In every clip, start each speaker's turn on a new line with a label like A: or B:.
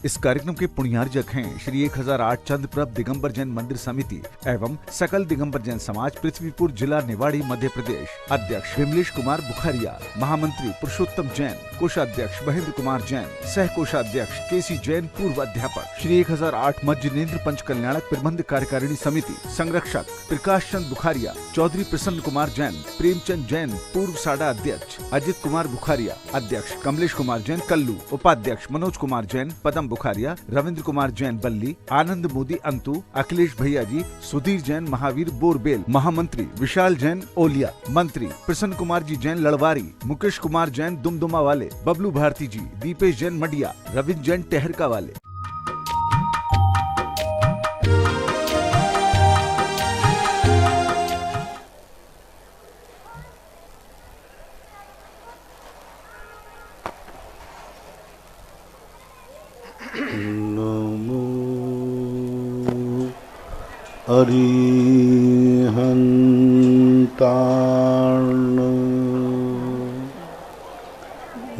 A: इस कार्यक्रम के पुण्यार्जक हैं श्री 1008 चंद्रप्रभ दिगंबर जैन मंदिर समिति एवं सकल दिगंबर जैन समाज पृथ्वीपुर जिला निवाड़ी मध्य प्रदेश। अध्यक्ष विमलेश कुमार बुखारिया, महामंत्री पुरुषोत्तम जैन, कोषाध्यक्ष महेंद्र कुमार जैन, सह कोषाध्यक्ष केसी जैन, पूर्व अध्यापक। श्री 1008 मज्जनेन्द्र पंच कल्याणक प्रबंध कार्यकारिणी समिति संरक्षक प्रकाश चंद बुखारिया, चौधरी प्रसन्न कुमार जैन, प्रेमचंद जैन, पूर्व साडा अध्यक्ष, अजित कुमार बुखारिया अध्यक्ष, कमलेश कुमार जैन कल्लू उपाध्यक्ष, मनोज कुमार जैन, पदम बुखारिया, रविंद्र कुमार जैन बल्ली, आनंद मोदी अंतु, अखिलेश भैया जी, सुधीर जैन महावीर बोरबेल, महामंत्री विशाल जैन ओलिया, मंत्री प्रसन्न कुमार जी जैन लड़वारी, मुकेश कुमार जैन दुमदुमा वाले, बबलू भारती जी, दीपेश जैन मडिया, रविंद्र जैन टहरका वाले।
B: नमो अरिहन्ताण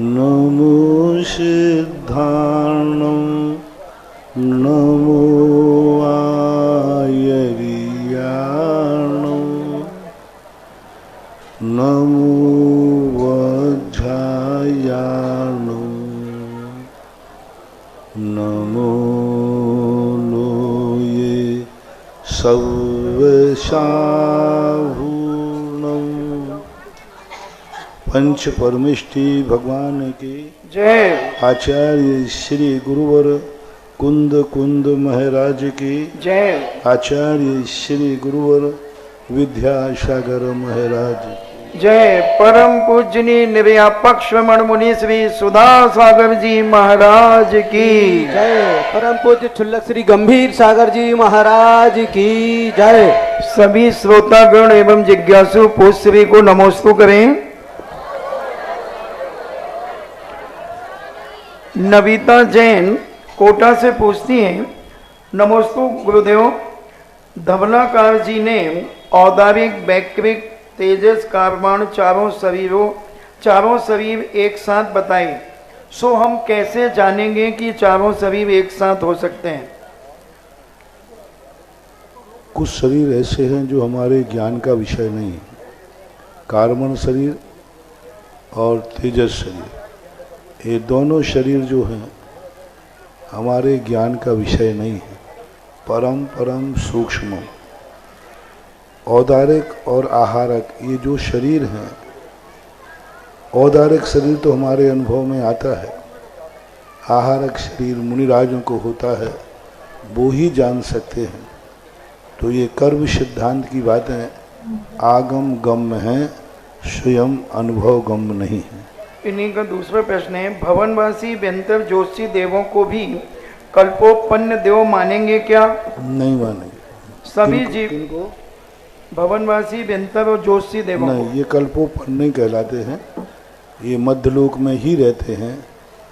B: नमो सिद्धाण नमो आयर्याण नमो वज्रायाण नमो लोये सर्वशाहूर्णं। पंच परमेष्टि भगवान की
C: जय।
B: आचार्य श्री गुरुवर कुंद कुंद महाराज की
C: जय।
B: आचार्य श्री गुरुवर विद्यासागर महाराज की
C: जय। परम पूजनी निर्यापक श्रमण मुनि श्री सुधा सागर जी महाराज की
D: जय। परम पूज्य छुल्लक श्री गंभीर सागर जी महाराज की जय।
C: सभी श्रोतागण एवं जिज्ञासु पूज्य श्री को नमोस्तु करें। नविता जैन कोटा से पूछती हैं, नमोस्तु गुरुदेव, धवलाकार जी ने औदारिक वैक्रिक तेजस कार्बाण चारों शरीर एक साथ बताए, सो हम कैसे जानेंगे कि चारों शरीर एक साथ हो सकते हैं?
B: कुछ शरीर ऐसे हैं जो हमारे ज्ञान का विषय नहीं है। कार्बन शरीर और तेजस शरीर, ये दोनों शरीर जो हैं हमारे ज्ञान का विषय नहीं है। परम सूक्ष्म औदारिक और आहारक, ये जो शरीर हैं, औदारिक शरीर तो हमारे अनुभव में आता है, आहारक शरीर मुनिराजों को होता है, वो ही जान सकते हैं। तो ये कर्म सिद्धांत की बातें आगम गम्य हैं, स्वयं अनुभव गम्य नहीं है।
C: इन्हीं का दूसरा प्रश्न है, भवनवासी व्यंतर जोशी देवों को भी कल्पोपन्न देव मानेंगे क्या?
B: नहीं मानेंगे।
C: सभी जीव को भवनवासी व्यंतर और जोशी देवों
B: नहीं, ये कल्पोपन्न नहीं कहलाते हैं, ये मध्यलोक में ही रहते हैं।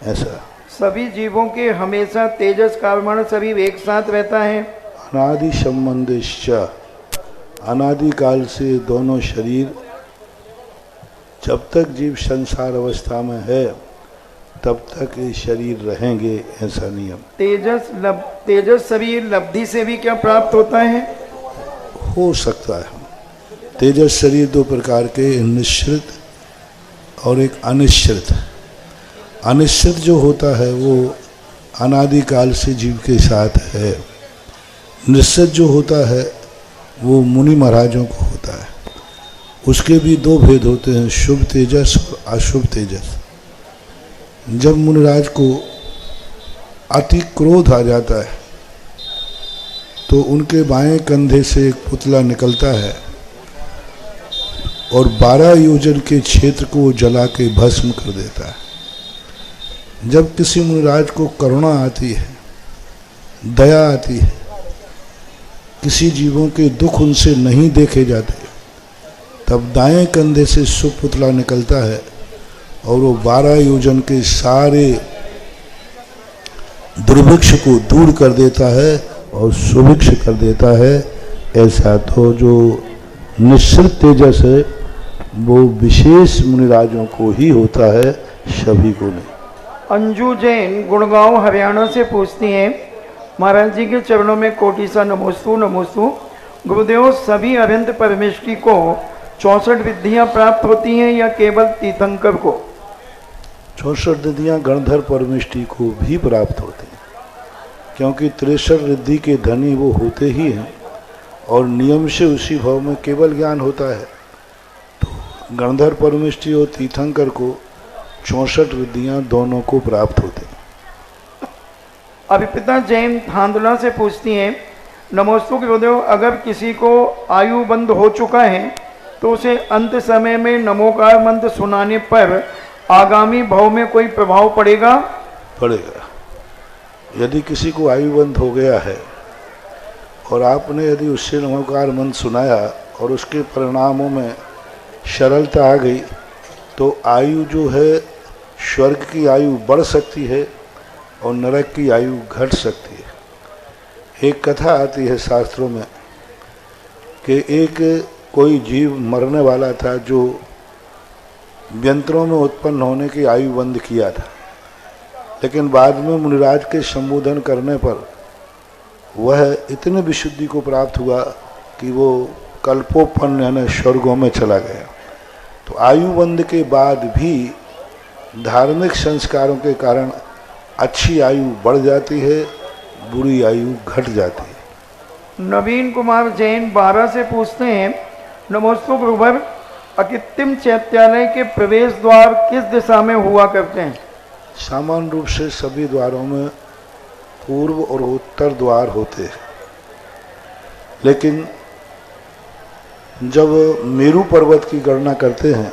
B: ऐसा
C: सभी जीवों के हमेशा तेजस कार्बन शरीर एक साथ रहता है।
B: अनादि संबंधिश्च, अनादि काल से दोनों शरीर जब तक जीव संसार अवस्था में है तब तक ये शरीर रहेंगे, ऐसा नियम।
C: तेजस शरीर लब्धि से भी क्या प्राप्त होता है?
B: हो सकता है। तेजस शरीर दो प्रकार के, निश्चित और एक अनिश्चित। अनिश्चित जो होता है वो अनादिकाल से जीव के साथ है। निश्चित जो होता है वो मुनि महाराजों को होता है। उसके भी दो भेद होते हैं, शुभ तेजस और अशुभ तेजस। जब मुनिराज को अति क्रोध आ जाता है तो उनके बाएं कंधे से एक पुतला निकलता है और 12 योजन के क्षेत्र को जला के भस्म कर देता है। जब किसी मुनिराज को करुणा आती है, दया आती है, किसी जीवों के दुख उनसे नहीं देखे जाते, तब दाएं कंधे से सुपुतला निकलता है और वो 12 योजन के सारे दुर्भिक्ष को दूर कर देता है और सुभिक्ष कर देता है। ऐसा तो जो निश्चित तेजस है वो विशेष मुनिराजों को ही होता है, सभी को नहीं।
C: अंजू जैन गुड़गांव हरियाणा से पूछती हैं, महाराज जी के चरणों में कोटि सा नमोस्तु नमोस्तु। गुरुदेव, सभी अरिहंत परमेष्ठी को 64 विधियां प्राप्त होती हैं या केवल तीर्थंकर को?
B: 64 रिद्धियाँ गणधर परमेष्ठी को भी प्राप्त होती हैं, क्योंकि 63 रिद्धि के धनी वो होते ही हैं और नियम से उसी भाव में केवल ज्ञान होता है। तो गणधर परमेष्ठी और तीर्थंकर को 64 रिद्धियाँ दोनों को प्राप्त होती हैं।
C: अभिपिता जैन थांदला से पूछती हैं, नमोस्तु गुरुदेव, अगर किसी को आयु बंद हो चुका है तो उसे अंत समय में नमोकार मंत्र सुनाने पर आगामी भाव में कोई प्रभाव पड़ेगा?
B: पड़ेगा। यदि किसी को आयु बंद हो गया है और आपने यदि उससे नमोकार मंत्र सुनाया और उसके परिणामों में सरलता आ गई, तो आयु जो है स्वर्ग की आयु बढ़ सकती है और नरक की आयु घट सकती है। एक कथा आती है शास्त्रों में कि एक कोई जीव मरने वाला था जो व्यंतरों में उत्पन्न होने की आयु बंद किया था, लेकिन बाद में मुनिराज के संबोधन करने पर वह इतने विशुद्धि को प्राप्त हुआ कि वो कल्पोपन्न यानी स्वर्गों में चला गया। तो आयु बंद के बाद भी धार्मिक संस्कारों के कारण अच्छी आयु बढ़ जाती है, बुरी आयु घट जाती है।
C: नवीन कुमार जैन 12 से पूछते हैं, नमोस्तु गुरुवर, अकित्तिम चैत्यालय के प्रवेश द्वार किस दिशा में हुआ करते हैं?
B: सामान्य रूप से सभी द्वारों में पूर्व और उत्तर द्वार होते हैं, लेकिन जब मेरू पर्वत की गणना करते हैं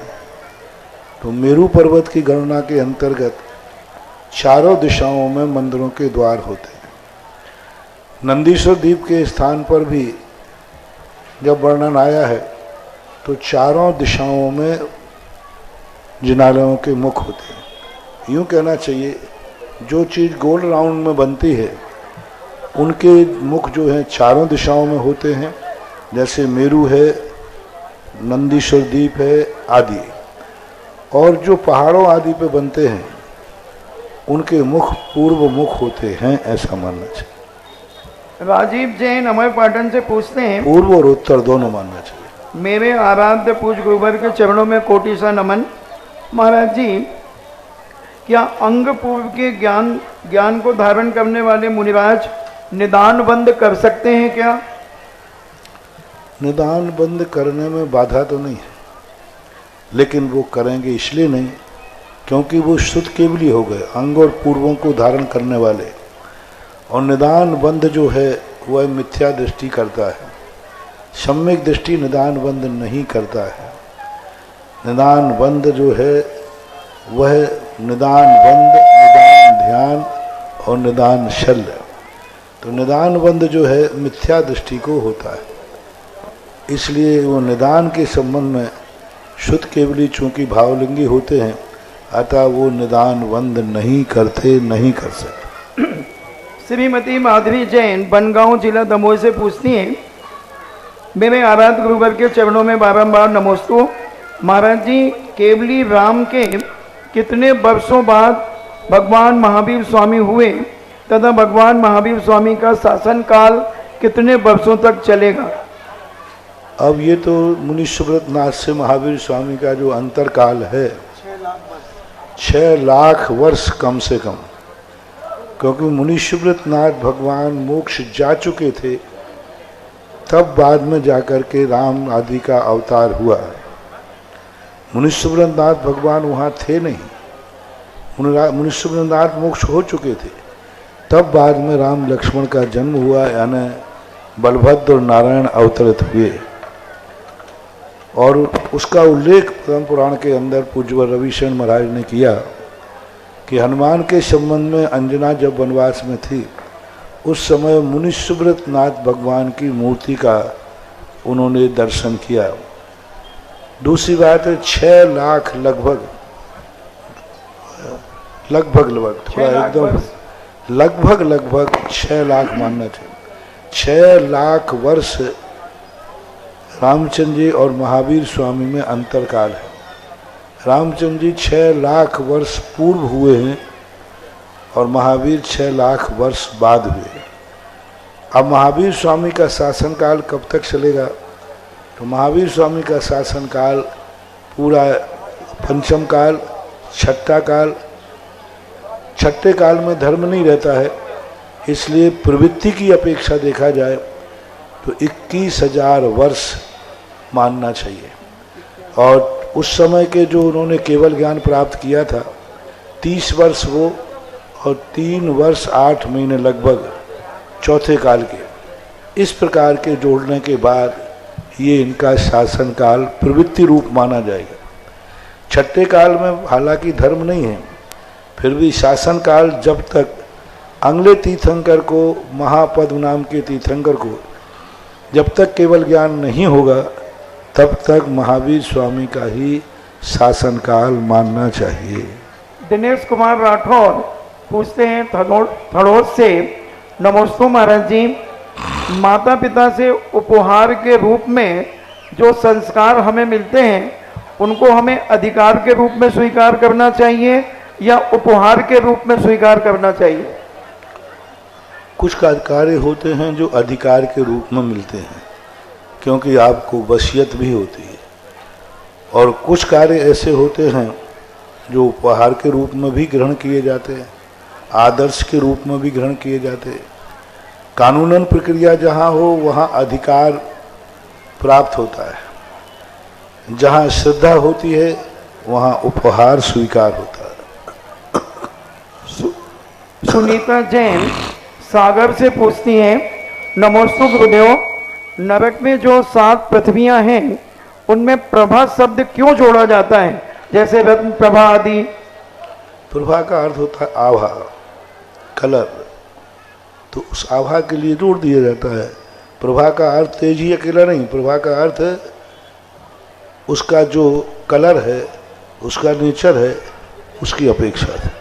B: तो मेरू पर्वत की गणना के अंतर्गत चारों दिशाओं में मंदिरों के द्वार होते हैं। नंदीश्वर द्वीप के स्थान पर भी जब वर्णन आया है तो चारों दिशाओं में जिनालयों के मुख होते हैं। यूँ कहना चाहिए, जो चीज़ गोल राउंड में बनती है उनके मुख जो हैं चारों दिशाओं में होते हैं, जैसे मेरू है, नंदीश्वर द्वीप है आदि। और जो पहाड़ों आदि पे बनते हैं उनके मुख पूर्व मुख होते हैं, ऐसा मानना चाहिए।
C: राजीव जैन अमर पाटन से पूछते हैं,
B: पूर्व और उत्तर दोनों मानना चाहिए।
C: मेरे आराध्य पूज्य गुरुवर के चरणों में कोटि सा नमन। महाराज जी, क्या अंग पूर्व के ज्ञान को धारण करने वाले मुनिराज निदान बंद कर सकते हैं क्या?
B: निदान बंद करने में बाधा तो नहीं है, लेकिन वो करेंगे इसलिए नहीं क्योंकि वो शुद्ध केवली हो गए, अंग और पूर्वों को धारण करने वाले। और निदान बंद जो है वह मिथ्या दृष्टि करता है, सम्यक दृष्टि निदान बंद नहीं करता है। निदान बंद जो है वह निदान बंद, निदान ध्यान और निदान शल्य। तो निदान बंद जो है मिथ्या दृष्टि को होता है, इसलिए वो निदान के संबंध में शुद्ध केवली चूंकि भावलिंगी होते हैं, अतः वो निदान बंद नहीं करते, नहीं कर सकते।
C: श्रीमती माधवी जैन बनगांव जिला दमोह से पूछती हैं, मेरे आराध्य गुरुवर के चरणों में बारंबार नमोस्तु। महाराज जी, केवली राम के कितने वर्षों बाद भगवान महावीर स्वामी हुए तथा भगवान महावीर स्वामी का शासन काल कितने वर्षों तक चलेगा?
B: अब ये तो मुनि सुब्रत नाथ से महावीर स्वामी का जो अंतर काल है 6 लाख वर्ष कम से कम, क्योंकि मुनि सुब्रत नाथ भगवान मोक्ष जा चुके थे, तब बाद में जाकर के राम आदि का अवतार हुआ। मुनि सुब्रत नाथ भगवान वहाँ थे नहीं, मुनि सुब्रत नाथ मोक्ष हो चुके थे, तब बाद में राम लक्ष्मण का जन्म हुआ, यानी बलभद्र और नारायण अवतरित हुए। और उसका उल्लेख पद्म पुराण के अंदर पूज्य रविशरण महाराज ने किया कि हनुमान के संबंध में अंजना जब वनवास में थी उस समय मुनि सुब्रत नाथ भगवान की मूर्ति का उन्होंने दर्शन किया। दूसरी बात है 6 लाख लगभग थोड़ा एकदम लगभग 6 लाख मानना चाहिए। 6 लाख वर्ष रामचंद्र जी और महावीर स्वामी में अंतर काल है। रामचंद्र जी 6 लाख वर्ष पूर्व हुए हैं और महावीर 6 लाख वर्ष बाद हुए। अब महावीर स्वामी का शासनकाल कब तक चलेगा? तो महावीर स्वामी का शासनकाल पूरा पंचम काल, छठा काल। छठे काल में धर्म नहीं रहता है, इसलिए प्रवृत्ति की अपेक्षा देखा जाए तो 21,000 वर्ष मानना चाहिए। और उस समय के जो उन्होंने केवल ज्ञान प्राप्त किया था 30 वर्ष वो, और 3 वर्ष 8 महीने लगभग चौथे काल के, इस प्रकार के जोड़ने के बाद ये इनका शासनकाल प्रवृत्ति रूप माना जाएगा। छठे काल में हालांकि धर्म नहीं है, फिर भी शासनकाल जब तक अगले तीर्थंकर को, महापद्म नाम के तीर्थंकर को जब तक केवल ज्ञान नहीं होगा तब तक महावीर स्वामी का ही शासनकाल मानना चाहिए।
C: दिनेश कुमार राठौर पूछते हैं थड़ोद से, नमस्ते महाराज जी, माता पिता से उपहार के रूप में जो संस्कार हमें मिलते हैं उनको हमें अधिकार के रूप में स्वीकार करना चाहिए या उपहार के रूप में स्वीकार करना चाहिए?
B: कुछ कार्य होते हैं जो अधिकार के रूप में मिलते हैं, क्योंकि आपको वसीयत भी होती है, और कुछ कार्य ऐसे होते हैं जो उपहार के रूप में भी ग्रहण किए जाते हैं, आदर्श के रूप में भी ग्रहण किए जाते हैं। कानूनन प्रक्रिया जहाँ हो वहाँ अधिकार प्राप्त होता है, जहाँ श्रद्धा होती है वहाँ उपहार स्वीकार होता है।
C: सुनीता जैन सागर से पूछती हैं, नमस्ते गुरुदेव, नरक में जो 7 पृथ्वियां हैं उनमें प्रभा शब्द क्यों जोड़ा जाता है, जैसे रत्न प्रभा आदि?
B: प्रभा का अर्थ होता है आभा, कलर, तो उस आभा के लिए जोड़ दिया जाता है। प्रभा का अर्थ तेज ही अकेला नहीं, प्रभा का अर्थ उसका जो कलर है, उसका नेचर है, उसकी अपेक्षा है।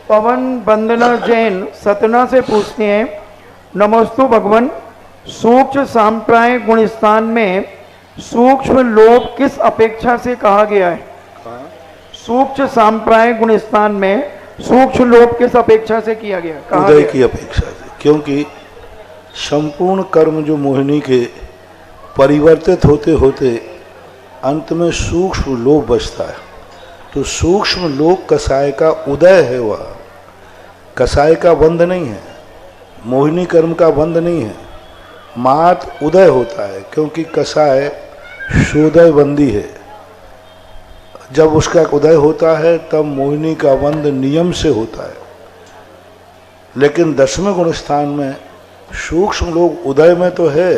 C: पवन वंदना जैन सतना से पूछते हैं, नमस्ते भगवान, सूक्ष्म सांप्राय गुणस्थान में सूक्ष्म लोभ किस अपेक्षा से कहा गया है? सूक्ष्म सांप्राय गुणस्थान में सूक्ष्म लोभ किस अपेक्षा से किया गया?
B: उदय की अपेक्षा से, क्योंकि संपूर्ण कर्म जो मोहिनी के परिवर्तित होते होते अंत में सूक्ष्म लोभ बचता है। तो सूक्ष्म लोभ कसाय का उदय है, वह कसाय का बंध नहीं है, मोहिनी कर्म का बंध नहीं है, मात उदय होता है, क्योंकि कसाय शोदय बंदी है। जब उसका उदय होता है तब मोहिनी का बंध नियम से होता है। लेकिन 10वें गुण स्थान में सूक्ष्म लोग उदय में तो है,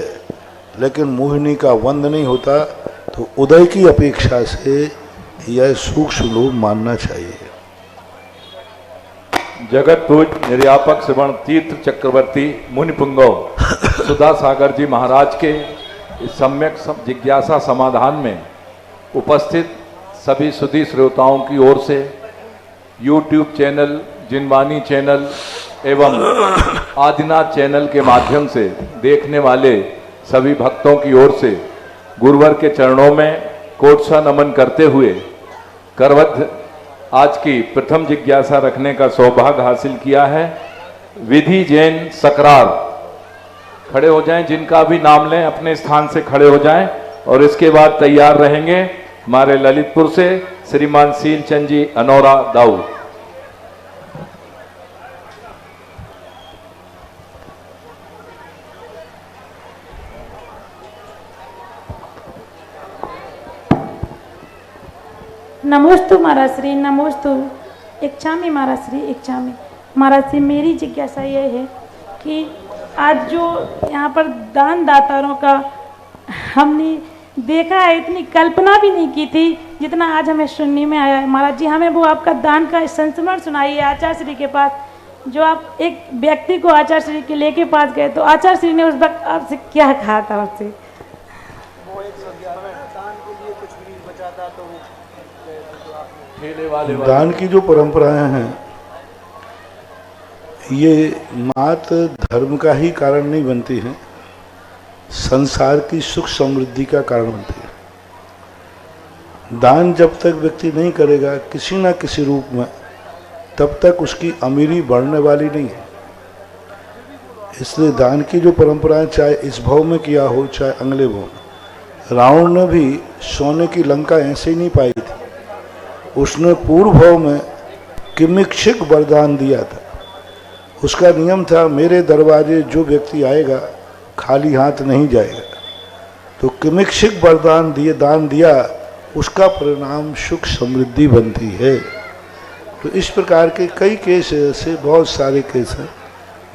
B: लेकिन मोहिनी का बंध नहीं होता, तो उदय की अपेक्षा से यह सूक्ष्म लोग मानना चाहिए।
E: जगत पूज निर्यापक श्रवण तीर्थ चक्रवर्ती मुनि पुंगव सुधा सागर जी महाराज के इस सम्यक जिज्ञासा समाधान में उपस्थित सभी सुधी श्रोताओं की ओर से YouTube चैनल, जिनवाणी चैनल एवं आदिनाथ चैनल के माध्यम से देखने वाले सभी भक्तों की ओर से गुरुवर के चरणों में कोटसा नमन करते हुए करवध आज की प्रथम जिज्ञासा रखने का सौभाग्य हासिल किया है। विधि जैन सकरार, खड़े हो जाएं, जिनका भी नाम लें अपने स्थान से खड़े हो जाएं, और इसके बाद तैयार रहेंगे हमारे ललितपुर से श्रीमान सील चंद जी अनौरा दाऊ।
F: नमोस्तु महाराज श्री, नमोस्तु इच्छामी महाराज श्री, इच्छामी महाराज श्री। मेरी जिज्ञासा ये है कि आज जो यहाँ पर दान दातारों का हमने देखा है, इतनी कल्पना भी नहीं की थी जितना आज हमें सुनने में आया है। महाराज जी, हमें वो आपका दान का संस्मरण सुनाइए आचार्य श्री के पास, जो आप एक व्यक्ति को आचार्य श्री के लेके पास गए तो आचार्य श्री ने उस वक्त आपसे क्या कहा था? आपसे
B: दान की जो परंपराएं हैं ये मात्र धर्म का ही कारण नहीं बनती हैं, संसार की सुख समृद्धि का कारण बनती है। दान जब तक व्यक्ति नहीं करेगा किसी न किसी रूप में, तब तक उसकी अमीरी बढ़ने वाली नहीं है। इसलिए दान की जो परंपराएं चाहे इस भाव में किया हो चाहे अगले भाव में, रावण ने भी सोने की लंका ऐसे ही नहीं पाई थी। उसने पूर्व भाव में किमिक्षिक वरदान दिया था। उसका नियम था मेरे दरवाजे जो व्यक्ति आएगा खाली हाथ नहीं जाएगा। तो किमिक्षिक वरदान दिए दान दिया, उसका परिणाम सुख समृद्धि बनती है। तो इस प्रकार के कई केस ऐसे बहुत सारे केस हैं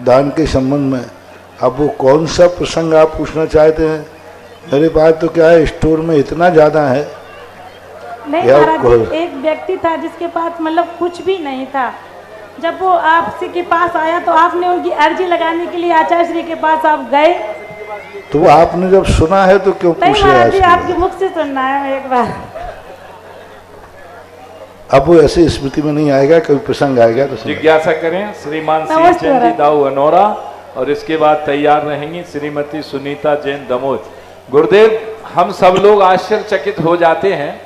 B: दान के संबंध में। अब वो कौन सा प्रसंग आप पूछना चाहते हैं? मेरे पास तो क्या है, स्टोर में इतना ज़्यादा है।
F: नहीं महाराज जी, एक व्यक्ति था जिसके पास मतलब कुछ भी नहीं था। जब वो आपसे के पास आया तो आपने उनकी अर्जी लगाने के लिए आचार्य श्री के पास आप गए।
B: तो वो आपने जब सुना है तो क्यों पूछ रहे
F: महाराज जी, आपके मुख से सुनना है एक बार।
B: अब वो ऐसे स्मृति में नहीं आएगा, कभी प्रसंग आएगा तो
E: जिज्ञासा करें। श्रीमान सिंह जैन जी दाऊ अनोरा, और इसके बाद तैयार रहेंगी श्रीमती सुनीता जैन दमोद। गुरुदेव, हम सब लोग आश्चर्यचकित हो जाते हैं।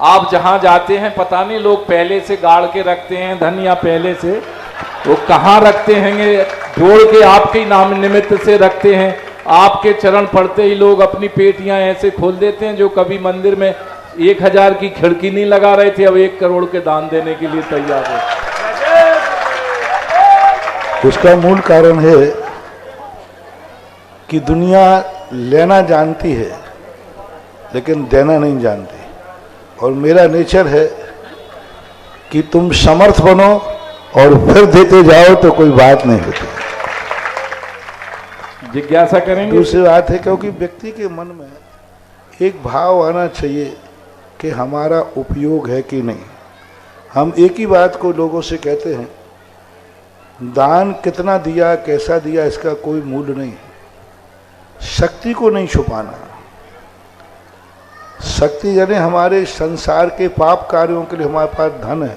E: आप जहां जाते हैं पता नहीं लोग पहले से गाड़ के रखते हैं धन, या पहले से वो कहाँ रखते हैं, जोड़ के आपके नाम निमित्त से रखते हैं। आपके चरण पड़ते ही लोग अपनी पेटियां ऐसे खोल देते हैं। जो कभी मंदिर में 1000 की खिड़की नहीं लगा रहे थे, अब 1 करोड़ के दान देने के लिए तैयार है।
B: उसका मूल कारण है कि दुनिया लेना जानती है लेकिन देना नहीं जानती। और मेरा नेचर है कि तुम समर्थ बनो और फिर देते जाओ तो कोई बात नहीं होती।
E: जिज्ञासा करेंगे।
B: दूसरी बात है क्योंकि व्यक्ति के मन में एक भाव आना चाहिए कि हमारा उपयोग है कि नहीं। हम एक ही बात को लोगों से कहते हैं, दान कितना दिया कैसा दिया इसका कोई मूल्य नहीं। शक्ति को नहीं छुपाना। शक्ति यानी हमारे संसार के पाप कार्यों के लिए हमारे पास धन है।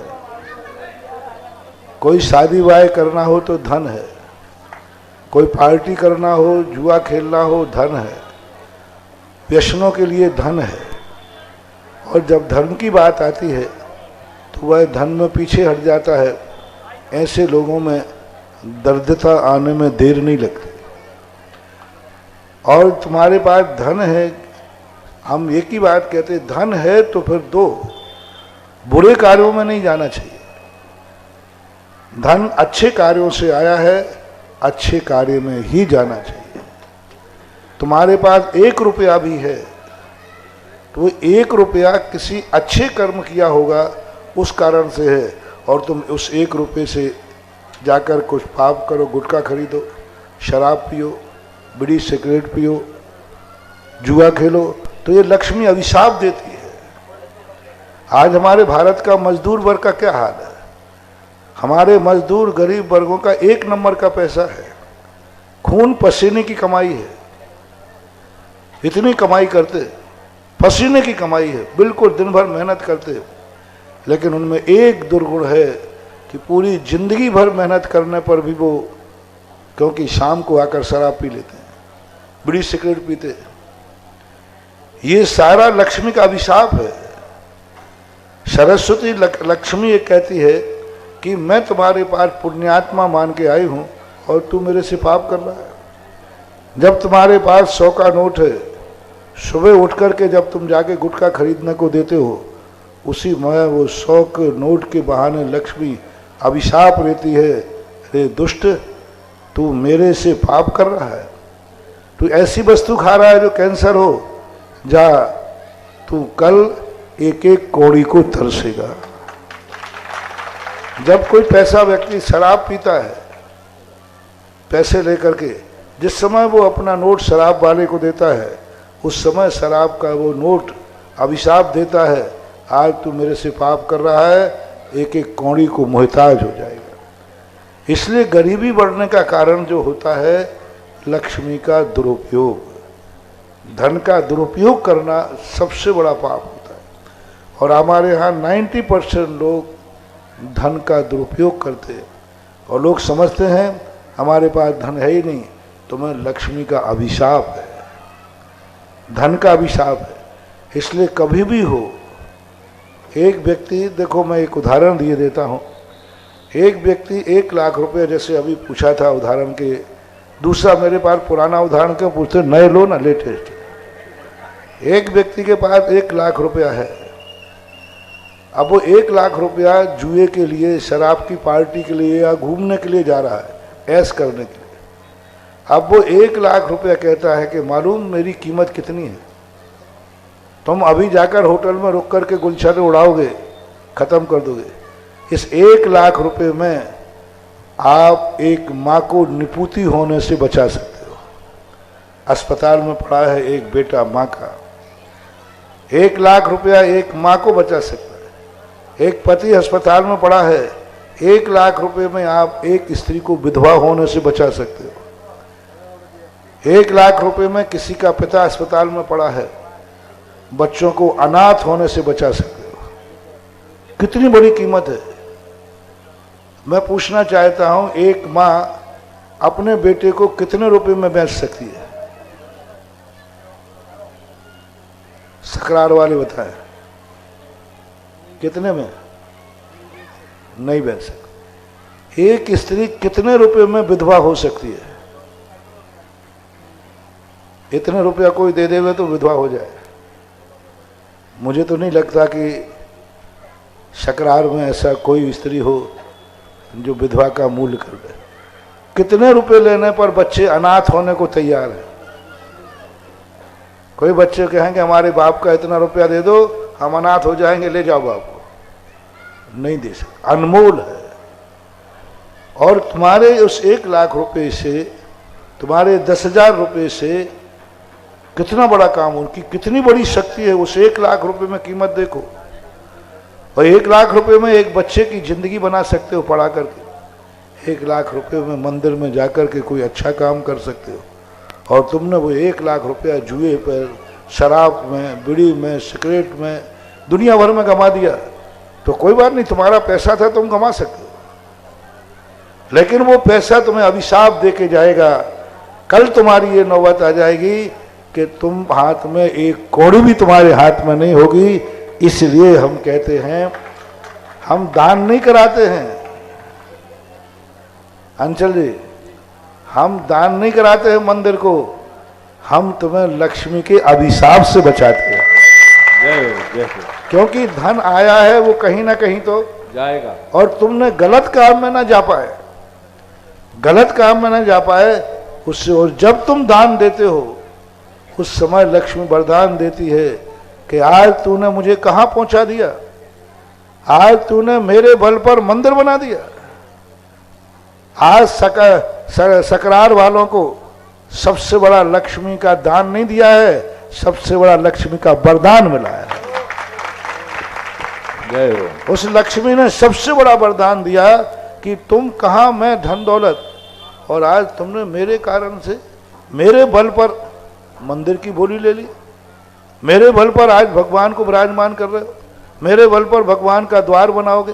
B: कोई शादी ब्याह करना हो तो धन है, कोई पार्टी करना हो, जुआ खेलना हो, धन है, व्यसनों के लिए धन है। और जब धर्म की बात आती है तो वह धन में पीछे हट जाता है। ऐसे लोगों में दरिद्रता आने में देर नहीं लगती। और तुम्हारे पास धन है, हम एक ही बात कहते हैं, धन है तो फिर दो, बुरे कार्यों में नहीं जाना चाहिए। धन अच्छे कार्यों से आया है, अच्छे कार्य में ही जाना चाहिए। तुम्हारे पास 1 रुपया भी है तो 1 रुपया किसी अच्छे कर्म किया होगा उस कारण से है, और तुम उस 1 रुपये से जाकर कुछ पाप करो, गुटखा खरीदो, शराब पियो, बीड़ी सिगरेट पियो, जुआ खेलो, तो ये लक्ष्मी अभिशाप देती है। आज हमारे भारत का मजदूर वर्ग का क्या हाल है? हमारे मजदूर गरीब वर्गों का 1 नंबर का पैसा है, खून पसीने की कमाई है। इतनी कमाई करते, पसीने की कमाई है, बिल्कुल दिन भर मेहनत करते, लेकिन उनमें एक दुर्गुण है कि पूरी जिंदगी भर मेहनत करने पर भी वो, क्योंकि शाम को आकर शराब पी लेते हैं, बीड़ी सिगरेट पीते हैं। ये सारा लक्ष्मी का अभिशाप है। सरस्वती लक्ष्मी ये कहती है कि मैं तुम्हारे पास पुण्यात्मा मान के आई हूं और तू मेरे से पाप कर रहा है। जब तुम्हारे पास 100 का नोट है, सुबह उठ करके जब तुम जाके गुटखा खरीदने को देते हो, उसी में वो 100 के नोट के बहाने लक्ष्मी अभिशाप रहती है, रे दुष्ट, तू मेरे से पाप कर रहा है, तू ऐसी वस्तु खा रहा है जो कैंसर हो, जा तू कल 1-1 कौड़ी को तरसेगा। जब कोई पैसा व्यक्ति शराब पीता है, पैसे लेकर के, जिस समय वो अपना नोट शराब वाले को देता है, उस समय शराब का वो नोट अभिशाप देता है, आज तू मेरे से पाप कर रहा है, 1-1 कौड़ी को मोहताज हो जाएगा। इसलिए गरीबी बढ़ने का कारण जो होता है लक्ष्मी का दुरुपयोग, धन का दुरुपयोग करना सबसे बड़ा पाप होता है। और हमारे यहाँ 90% लोग धन का दुरुपयोग करते हैं और लोग समझते हैं हमारे पास धन है ही नहीं, तो मैं लक्ष्मी का अभिशाप है, धन का अभिशाप है। इसलिए कभी भी हो, एक व्यक्ति, देखो मैं एक उदाहरण दिए देता हूँ, एक व्यक्ति 1 लाख रुपए, जैसे अभी पूछा था उदाहरण के, दूसरा मेरे पास पुराना उदाहरण क्यों पूछते, नए लो ना, लेटेस्ट। एक व्यक्ति के पास 1 लाख रुपया है, अब वो 1 लाख रुपया जुए के लिए, शराब की पार्टी के लिए या घूमने के लिए जा रहा है, ऐश करने के लिए। अब वो 1 लाख रुपया कहता है कि मालूम मेरी कीमत कितनी है, तुम अभी जाकर होटल में रुक कर के गुलशन उड़ाओगे, ख़त्म कर दोगे। इस 1 लाख रुपए में आप एक माँ को निपुती होने से बचा सकते हो। अस्पताल में पड़ा है एक बेटा माँ का, 1 लाख रुपया एक माँ को बचा सकता है। एक पति अस्पताल में पड़ा है, 1 लाख रुपए में आप एक स्त्री को विधवा होने से बचा सकते हो। 1 लाख रुपए में किसी का पिता अस्पताल में पड़ा है, बच्चों को अनाथ होने से बचा सकते हो। कितनी बड़ी कीमत है। मैं पूछना चाहता हूं, एक माँ अपने बेटे को कितने रुपए में बेच सकती है? सकरार वाले बताएं, कितने में? नहीं बेच सकती। एक स्त्री कितने रुपए में विधवा हो सकती है? इतने रुपया कोई दे देवे तो विधवा हो जाए। मुझे तो नहीं लगता कि सकरार में ऐसा कोई स्त्री हो जो विधवा का मूल्य कर दे। कितने रुपए लेने पर बच्चे अनाथ होने को तैयार हैं? कोई बच्चे कहेंगे हमारे बाप का इतना रुपया दे दो, हम अनाथ हो जाएंगे, ले जाओ बाप को। नहीं दे सकते, अनमोल है। और तुम्हारे उस 1 लाख रुपए से, तुम्हारे 10,000 रुपए से कितना बड़ा काम, उनकी कितनी बड़ी शक्ति है। उस 1 लाख रुपए में कीमत देखो। और 1 लाख रुपए में एक बच्चे की जिंदगी बना सकते हो पढ़ा करके। 1 लाख रुपए में मंदिर में जाकर के कोई अच्छा काम कर सकते हो। और तुमने वो 1 लाख रुपया जुए पर, शराब में, बीड़ी में, सिगरेट में, दुनिया भर में गंवा दिया। तो कोई बात नहीं, तुम्हारा पैसा था, तुम कमा सकते हो, लेकिन वो पैसा तुम्हें अभिशाप दे के जाएगा। कल तुम्हारी ये नौबत आ जाएगी कि तुम हाथ में एक कौड़ी भी तुम्हारे हाथ में नहीं होगी। इसलिए हम कहते हैं, हम दान नहीं कराते हैं अंचल जी, हम दान नहीं कराते हैं मंदिर को, हम तुम्हें लक्ष्मी के अभिशाप से बचाते हैं।
E: जय
B: क्योंकि धन आया है वो कहीं ना कहीं तो
E: जाएगा, और
B: और तुमने गलत काम में ना जा पाए, गलत काम में ना जा पाए उससे। और जब तुम दान देते हो उस समय लक्ष्मी वरदान देती है कि आज तूने मुझे कहां पहुंचा दिया, आज तूने मेरे बल पर मंदिर बना दिया। आज सकरार वालों को सबसे बड़ा लक्ष्मी का दान नहीं दिया है, सबसे बड़ा लक्ष्मी का वरदान मिला है।
E: जय हो।
B: उस लक्ष्मी ने सबसे बड़ा वरदान दिया कि तुम कहां, मैं धन दौलत, और आज तुमने मेरे कारण से, मेरे बल पर मंदिर की बोली ले ली, मेरे बल पर आज भगवान को विराजमान कर रहे हो, मेरे बल पर भगवान का द्वार बनाओगे,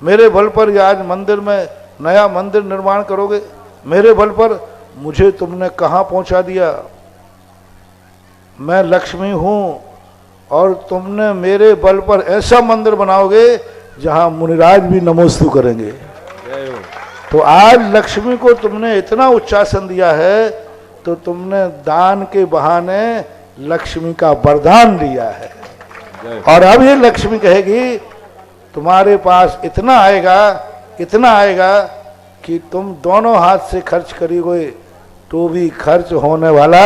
B: मेरे बल पर आज मंदिर में नया मंदिर निर्माण करोगे, मेरे बल पर मुझे तुमने कहां पहुंचा दिया। मैं लक्ष्मी हूं और तुमने मेरे बल पर ऐसा मंदिर बनाओगे जहां मुनिराज भी नमोस्तु करेंगे। तो आज लक्ष्मी को तुमने इतना उच्चासन दिया है, तो तुमने दान के बहाने लक्ष्मी का वरदान लिया है। और अब ये लक्ष्मी कहेगी तुम्हारे पास इतना आएगा, इतना आएगा कि तुम दोनों हाथ से खर्च करोगे तो भी खर्च होने वाला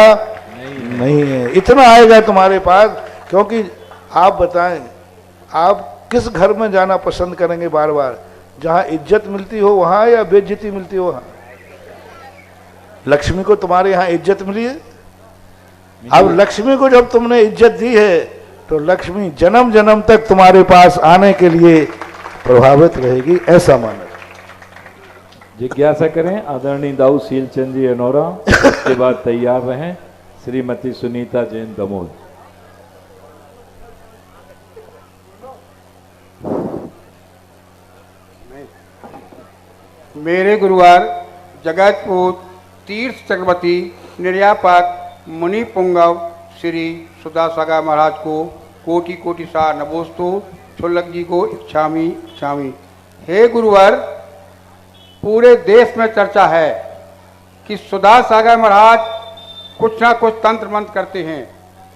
B: नहीं है। इतना आएगा तुम्हारे पास। क्योंकि आप बताएं, आप किस घर में जाना पसंद करेंगे बार बार? जहां इज्जत मिलती हो वहां, या बेइज्जती मिलती हो वहां? लक्ष्मी को तुम्हारे यहाँ इज्जत मिली है। अब लक्ष्मी को जब तुमने इज्जत दी है तो लक्ष्मी जन्म जन्म तक तुम्हारे पास आने के लिए प्रभावित रहेगी, ऐसा माना।
E: जिज्ञासा करें आदरणीय दाऊ शीलचंद जी अनोरा, उसके बाद तैयार रहें श्रीमती सुनीता जैन दमोद।
G: मेरे गुरुवार जगतपुर तीर्थ चक्रवर्ती निर्यापक मुनि पुंगव श्री सुधा सागर महाराज को कोटि कोटि सा नमोस्तु। छुल्लक जी को इच्छामी इच्छामी। हे गुरुवर, पूरे देश में चर्चा है कि सुधा सागर महाराज कुछ ना कुछ तंत्र मंत्र करते हैं,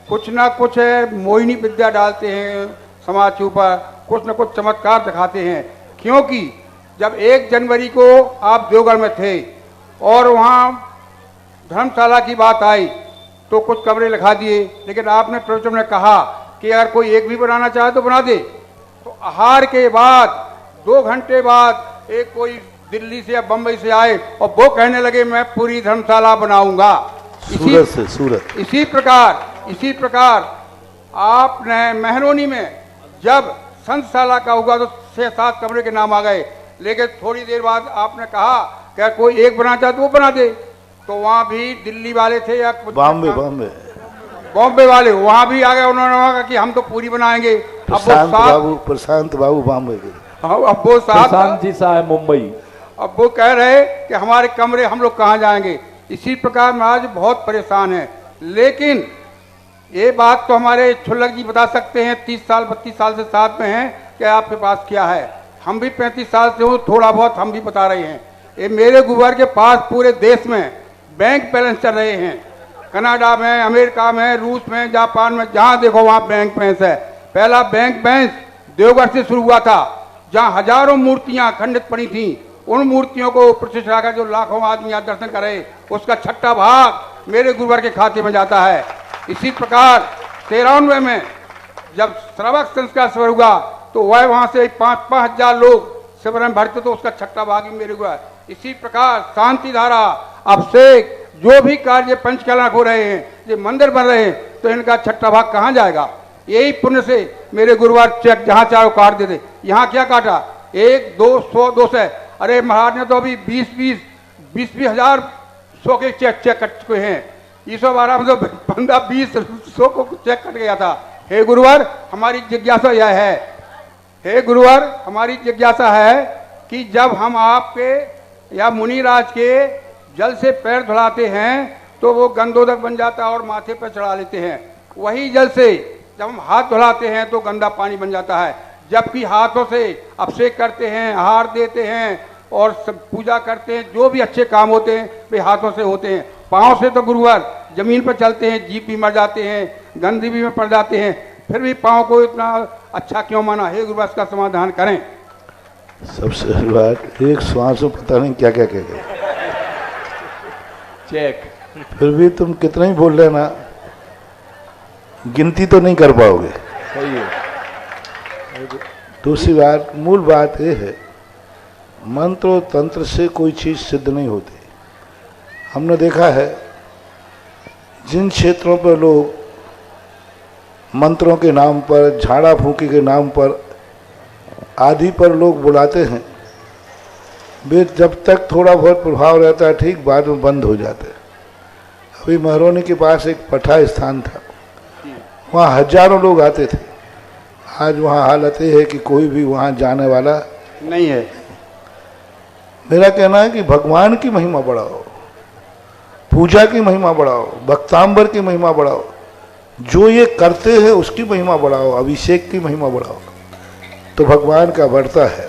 G: कुछ ना कुछ मोहिनी विद्या डालते हैं समाज के ऊपर, कुछ ना कुछ चमत्कार दिखाते हैं। क्योंकि जब 1 जनवरी को आप देवगढ़ में थे और वहाँ धर्मशाला की बात आई तो कुछ कमरे लिखा दिए, लेकिन आपने प्रवचन में कहा कि अगर कोई एक भी बनाना चाहे तो बना दे। तो आहार के बाद 2 घंटे बाद एक कोई दिल्ली से या बम्बई से आए और वो कहने लगे मैं पूरी धर्मशाला बनाऊंगा।
B: सूरत।
G: इसी प्रकार आपने मेहरोनी में जब संतशाला का हुआ तो 6-7 कमरे के नाम आ गए, लेकिन थोड़ी देर बाद आपने कहा कि कोई एक बनाना चाहे तो वो बना दे। तो वहाँ भी दिल्ली वाले थे या बॉम्बे वाले वहाँ भी आ गए, उन्होंने कहा कि हम तो पूरी बनाएंगे।
B: प्रशांत बाबू बॉम्बे के,
G: अब वो
E: प्रशांत जी साहब मुंबई,
G: अब वो कह रहे कि हमारे कमरे हम लोग कहाँ जाएंगे। इसी प्रकार महाराज बहुत परेशान है। लेकिन ये बात तो हमारे छुल्लक जी बता सकते हैं, 30 साल 32 साल से साथ में हैं कि आपके पास क्या है। हम भी 35 साल से हूँ, थोड़ा बहुत हम भी बता रहे हैं। ये मेरे गुवर के पास पूरे देश में बैंक बैलेंस चल रहे हैं, कनाडा में, अमेरिका में, रूस में, जापान में, जहाँ देखो वहाँ बैंक बैलेंस है। पहला बैंक बैलेंस देवगढ़ से शुरू हुआ था, जहाँ हजारों मूर्तियाँ खंडित पड़ी थीं। उन मूर्तियों को प्रतिष्ठा कर जो लाखों आदमी यहाँ दर्शन करे, उसका 6ठा भाग मेरे गुरुवर के खाते में जाता है। इसी प्रकार 93 में जब श्रावक संस्कार शिविर हुआ तो वह वहाँ से 5-5 हजार लोग शिविर में भरते, तो उसका 6ठा भाग ही मेरे गुरुवर। इसी प्रकार शांति धारा, अभिषेक, जो भी कार्य पंचकला हो रहे हैं, ये मंदिर बन रहे हैं, तो इनका 6ठा भाग कहाँ जाएगा। यही पुण्य से मेरे गुरुवार चेक जहाँ चाहो काट देते। यहाँ क्या काटा, 1, 2, 100, 200। अरे महाराज ने तो अभी 20 हजार 100 के चेक कट चुके हैं। 112 में तो 15-20 को चेक कट गया था। हे गुरुवार हमारी जिज्ञासा यह है, हे गुरुवार हमारी जिज्ञासा है कि जब हम आपके या मुनिराज के जल से पैर धुलाते हैं तो वो गंधोदक बन जाता है और माथे पर चढ़ा लेते हैं। वही जल से जब हम हाथ धुलाते हैं तो गंदा पानी बन जाता है। जबकि हाथों से अभिषेक करते हैं, हार देते हैं और सब पूजा करते हैं, जो भी अच्छे काम होते हैं वे हाथों से होते हैं। पाँव से तो गुरुवार जमीन पर चलते हैं, जीप भी मर जाते हैं, गंदगी भी में पड़ जाते हैं, फिर भी पाँव को इतना अच्छा क्यों माना। हे गुरुवार इसका समाधान करें।
B: सबसे बड़ी बात, एक श्वास में पता नहीं क्या क्या कह गए,
E: चेक,
B: फिर भी तुम कितना ही बोल रहे ना, गिनती तो नहीं कर पाओगे।
E: सही है।
B: दूसरी बात, मूल बात यह है, मंत्र और तंत्र से कोई चीज़ सिद्ध नहीं होती। हमने देखा है जिन क्षेत्रों पर लोग मंत्रों के नाम पर, झाड़ा फूकी के नाम पर आदि पर लोग बुलाते हैं, वे जब तक थोड़ा बहुत प्रभाव रहता है ठीक, बाद में बंद हो जाते हैं। अभी महरौनी के पास एक पठा स्थान था, वहाँ हजारों लोग आते थे। आज वहाँ हालत ये है कि कोई भी वहाँ जाने वाला
G: नहीं है।
B: मेरा कहना है कि भगवान की महिमा बढ़ाओ, पूजा की महिमा बढ़ाओ, भक्तांबर की महिमा बढ़ाओ, जो ये करते हैं उसकी महिमा बढ़ाओ, अभिषेक की महिमा बढ़ाओ, तो भगवान का बढ़ता है।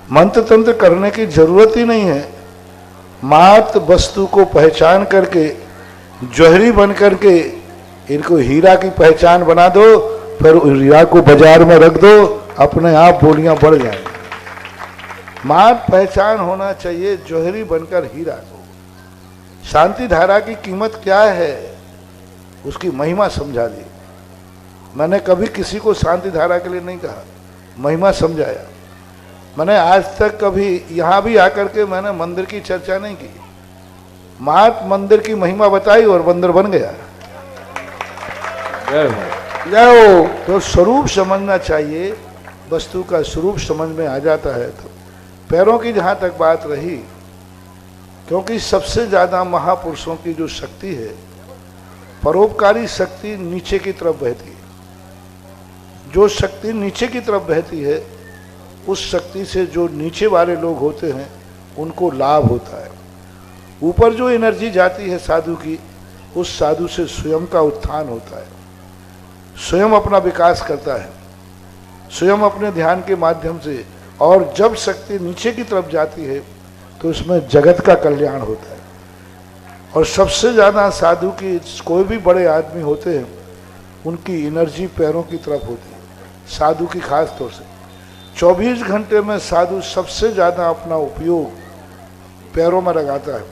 B: मंत्र तंत्र करने की जरूरत ही नहीं है। मात वस्तु को पहचान करके, जौहरी बन करके इनको हीरा की पहचान बना दो, फिर हीरा को बाजार में रख दो, अपने आप बोलियां बढ़ जाएंगी। मात पहचान होना चाहिए, जौहरी बनकर हीरा को। शांति धारा की कीमत क्या है, उसकी महिमा समझा दी। मैंने कभी किसी को शांति धारा के लिए नहीं कहा, महिमा समझाया। मैंने आज तक कभी यहाँ भी आकर के मैंने मंदिर की चर्चा नहीं की, मात मंदिर की महिमा बताई और मंदिर बन गया।
G: जय हो।
B: तो स्वरूप समझना चाहिए, वस्तु का स्वरूप समझ में आ जाता है। तो पैरों की जहाँ तक बात रही, क्योंकि सबसे ज़्यादा महापुरुषों की जो शक्ति है, परोपकारी शक्ति नीचे की तरफ बहती है। जो शक्ति नीचे की तरफ बहती है, उस शक्ति से जो नीचे वाले लोग होते हैं उनको लाभ होता है। ऊपर जो एनर्जी जाती है साधु की, उस साधु से स्वयं का उत्थान होता है, स्वयं अपना विकास करता है, स्वयं अपने ध्यान के माध्यम से। और जब शक्ति नीचे की तरफ जाती है तो उसमें जगत का कल्याण होता है। और सबसे ज़्यादा साधु की, कोई भी बड़े आदमी होते हैं उनकी एनर्जी पैरों की तरफ होती है, साधु की खास तौर से 24 घंटे में साधु सबसे ज़्यादा अपना उपयोग पैरों में लगाता है,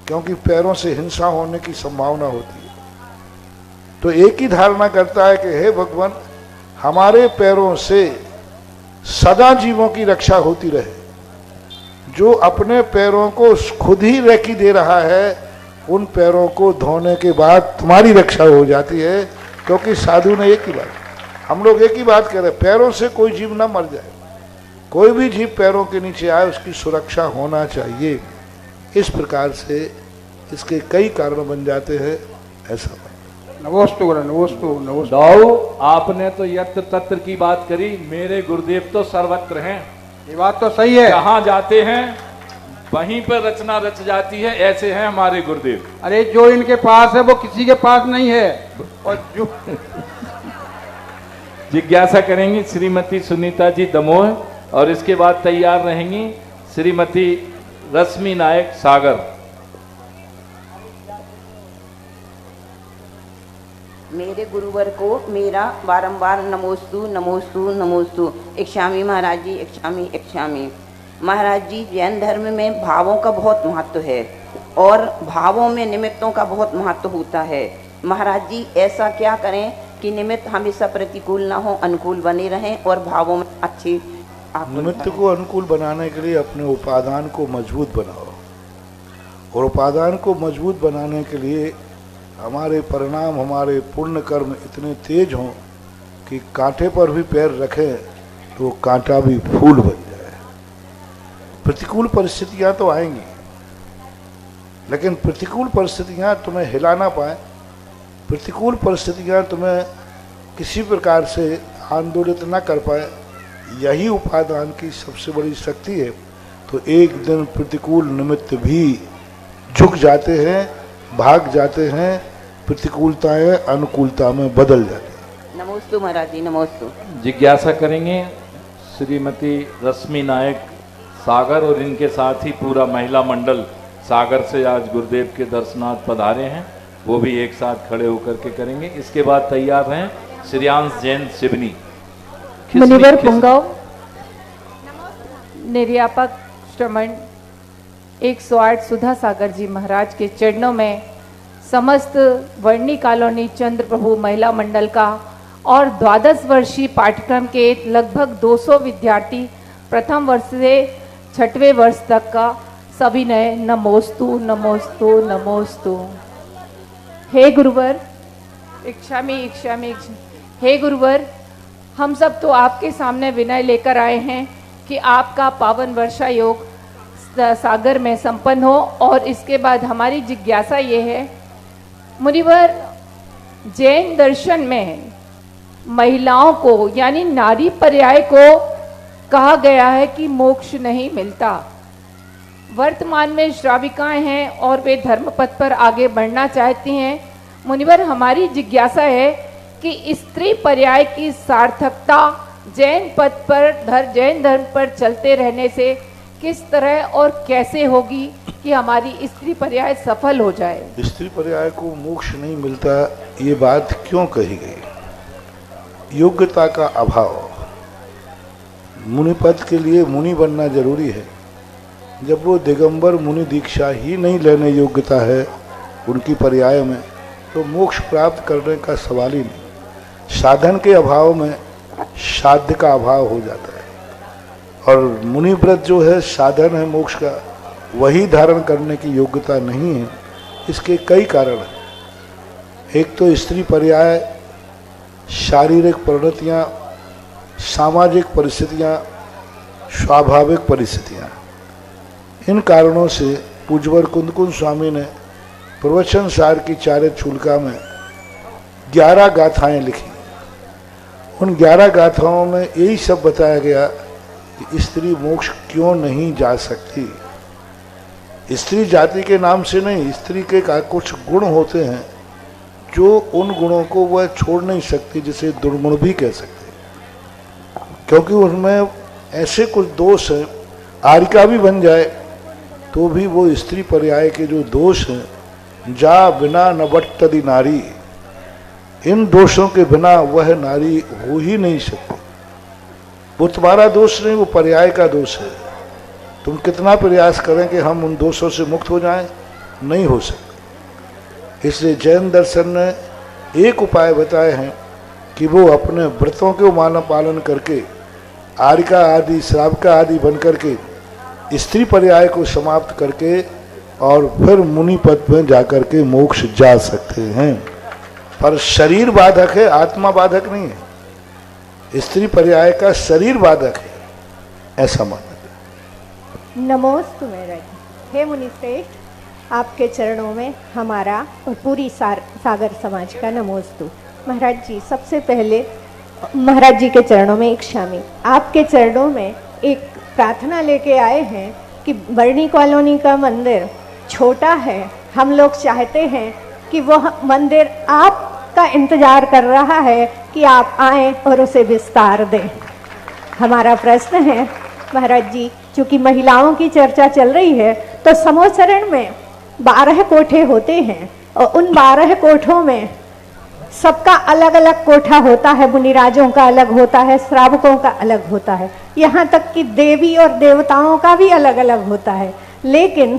B: क्योंकि पैरों से हिंसा होने की संभावना होती है। तो एक ही धारणा करता है कि हे भगवान, हमारे पैरों से सदा जीवों की रक्षा होती रहे। जो अपने पैरों को खुद ही रेकी दे रहा है, उन पैरों को धोने के बाद तुम्हारी रक्षा हो जाती है, क्योंकि साधु ने एक ही बात, हम लोग एक ही बात कह रहे हैं, पैरों से कोई जीव ना मर जाए, कोई भी जीव पैरों के नीचे आए उसकी सुरक्षा होना चाहिए। इस प्रकार से इसके कई कारण बन जाते हैं, ऐसा
G: नमोस्तु गुरु, नमोस्तु नमोस्तु।
E: दाऊ, आपने तो यत्र तत्र की बात करी, मेरे गुरुदेव तो सर्वत्र हैं।
G: ये बात तो सही है।
E: जहाँ जाते हैं वहीं पर रचना रच जाती है, ऐसे हैं हमारे गुरुदेव।
G: अरे जो इनके पास है वो किसी के पास नहीं है। और जो
E: जिज्ञासा करेंगी श्रीमती सुनीता जी दमोह, और इसके बाद तैयार रहेंगी श्रीमती रश्मि नायक सागर।
H: मेरे गुरुवर को मेरा बारंबार नमोस्तु नमोस्तु नमोस्तु। इक्षामी महाराज जी, इक्षामी इक्षामी। महाराज जी, जैन धर्म में भावों का बहुत महत्व है और भावों में निमित्तों का बहुत महत्व होता है। महाराज जी, ऐसा क्या करें कि निमित्त हमेशा प्रतिकूल ना हो, अनुकूल बने रहें और भावों में अच्छी।
B: निमित्त को अनुकूल बनाने के लिए अपने उपादान को मजबूत बनाओ, और उपादान को मजबूत बनाने के लिए हमारे परिणाम, हमारे पुण्य कर्म इतने तेज हों कि कांटे पर भी पैर रखें तो कांटा भी फूल बन जाए। प्रतिकूल परिस्थितियां तो आएंगी, लेकिन प्रतिकूल परिस्थितियां तुम्हें हिला ना पाए, प्रतिकूल परिस्थितियां तुम्हें किसी प्रकार से आंदोलित न कर पाए, यही उपादान की सबसे बड़ी शक्ति है। तो एक दिन प्रतिकूल निमित्त भी झुक जाते हैं, भाग जाते हैं, प्रतिकूलताएं अनुकूलता में बदल जाती हैं।
H: नमोस्तु महाराज जी, नमोस्तु।
E: जिज्ञासा करेंगे श्रीमती रश्मि नायक सागर, और इनके साथ ही पूरा महिला मंडल सागर से आज गुरुदेव के दर्शनार्थ पधारे हैं, वो भी एक साथ खड़े होकर के करेंगे। इसके बाद तैयार हैं श्रेयांश जैन सिवनी।
I: मुनिवर पुंगव, निर्यापक श्रमण 108 सुधा सागर जी महाराज के चरणों में समस्त वर्णी कॉलोनी चंद्र प्रभु महिला मंडल का और 12 वर्षीय पाठ्यक्रम के लगभग 200 विद्यार्थी प्रथम वर्ष से 6वें वर्ष तक का सभी नए नमोस्तु नमोस्तु नमोस्तु। हे गुरुवर, इक्षामी इक्षामी। हे गुरुवर, हम सब तो आपके सामने विनय लेकर आए हैं कि आपका पावन वर्षा योग सागर में संपन्न हो, और इसके बाद हमारी जिज्ञासा ये है, मुनिवर, जैन दर्शन में महिलाओं को यानी नारी पर्याय को कहा गया है कि मोक्ष नहीं मिलता। वर्तमान में श्राविकाएं हैं और वे धर्म पथ पर आगे बढ़ना चाहती हैं। मुनिवर, हमारी जिज्ञासा है कि स्त्री पर्याय की सार्थकता जैन पथ पर, जैन धर्म पर चलते रहने से किस तरह और कैसे होगी कि हमारी स्त्री पर्याय सफल हो जाए।
B: स्त्री पर्याय को मोक्ष नहीं मिलता, ये बात क्यों कही गई? योग्यता का अभाव। मुनि पद के लिए मुनि बनना जरूरी है। जब वो दिगंबर मुनि दीक्षा ही नहीं लेने योग्यता है उनकी पर्याय में, तो मोक्ष प्राप्त करने का सवाल ही नहीं। साधन के अभाव में साध्य का अभाव हो जाता है, और मुनि व्रत जो है साधन है मोक्ष का, वही धारण करने की योग्यता नहीं है। इसके कई कारण हैं। एक तो स्त्री पर्याय, शारीरिक परिणतियाँ, सामाजिक परिस्थितियाँ, स्वाभाविक परिस्थितियाँ, इन कारणों से पूज्यवर कुंदकुंज स्वामी ने प्रवचन सार की चार्य चूलिका में 11 गाथाएं लिखी। उन 11 गाथाओं में यही सब बताया गया कि स्त्री मोक्ष क्यों नहीं जा सकती। स्त्री जाति के नाम से नहीं, स्त्री के कुछ गुण होते हैं जो उन गुणों को वह छोड़ नहीं सकती, जिसे दुर्गुण भी कह सकते, क्योंकि उनमें ऐसे कुछ दोष हैं। आर्यिका भी बन जाए तो भी वो स्त्री पर्याय के जो दोष हैं, जा बिना न बट्टदी नारी, इन दोषों के बिना वह नारी हो ही नहीं सकती। वो तुम्हारा दोष नहीं, वो पर्याय का दोष है। तुम कितना प्रयास करें कि हम उन दोषों से मुक्त हो जाएं, नहीं हो सकते। इसलिए जैन दर्शन ने एक उपाय बताए हैं कि वो अपने व्रतों के मानव पालन करके आरिका आदि श्रावका आदि बन करके स्त्री पर्याय को समाप्त करके और फिर मुनि पद में जाकर के मोक्ष जा सकते हैं। पर शरीर बाधक है, आत्मा बाधक नहीं है। स्त्री पर्याय का शरीर बाधक है, ऐसा माना जाए।
J: नमोस्तु महाराज। हे मुनि श्रेष्ठ, आपके चरणों में हमारा और पूरी सागर समाज का नमोस्तु। महाराज जी, सबसे पहले महाराज जी के चरणों में एक शामी, आपके चरणों में एक प्रार्थना लेके आए हैं कि बरनी कॉलोनी का मंदिर छोटा है, हम लोग चाहते हैं कि वह मंदिर आपका इंतजार कर रहा है कि आप आएं और उसे विस्तार दें। हमारा प्रश्न है महाराज जी, चूँकि महिलाओं की चर्चा चल रही है, तो समोचरण में 12 कोठे होते हैं और उन 12 कोठों में सबका अलग अलग कोठा होता है। मुनिराजों का अलग होता है, श्रावकों का अलग होता है, यहाँ तक कि देवी और देवताओं का भी अलग अलग होता है। लेकिन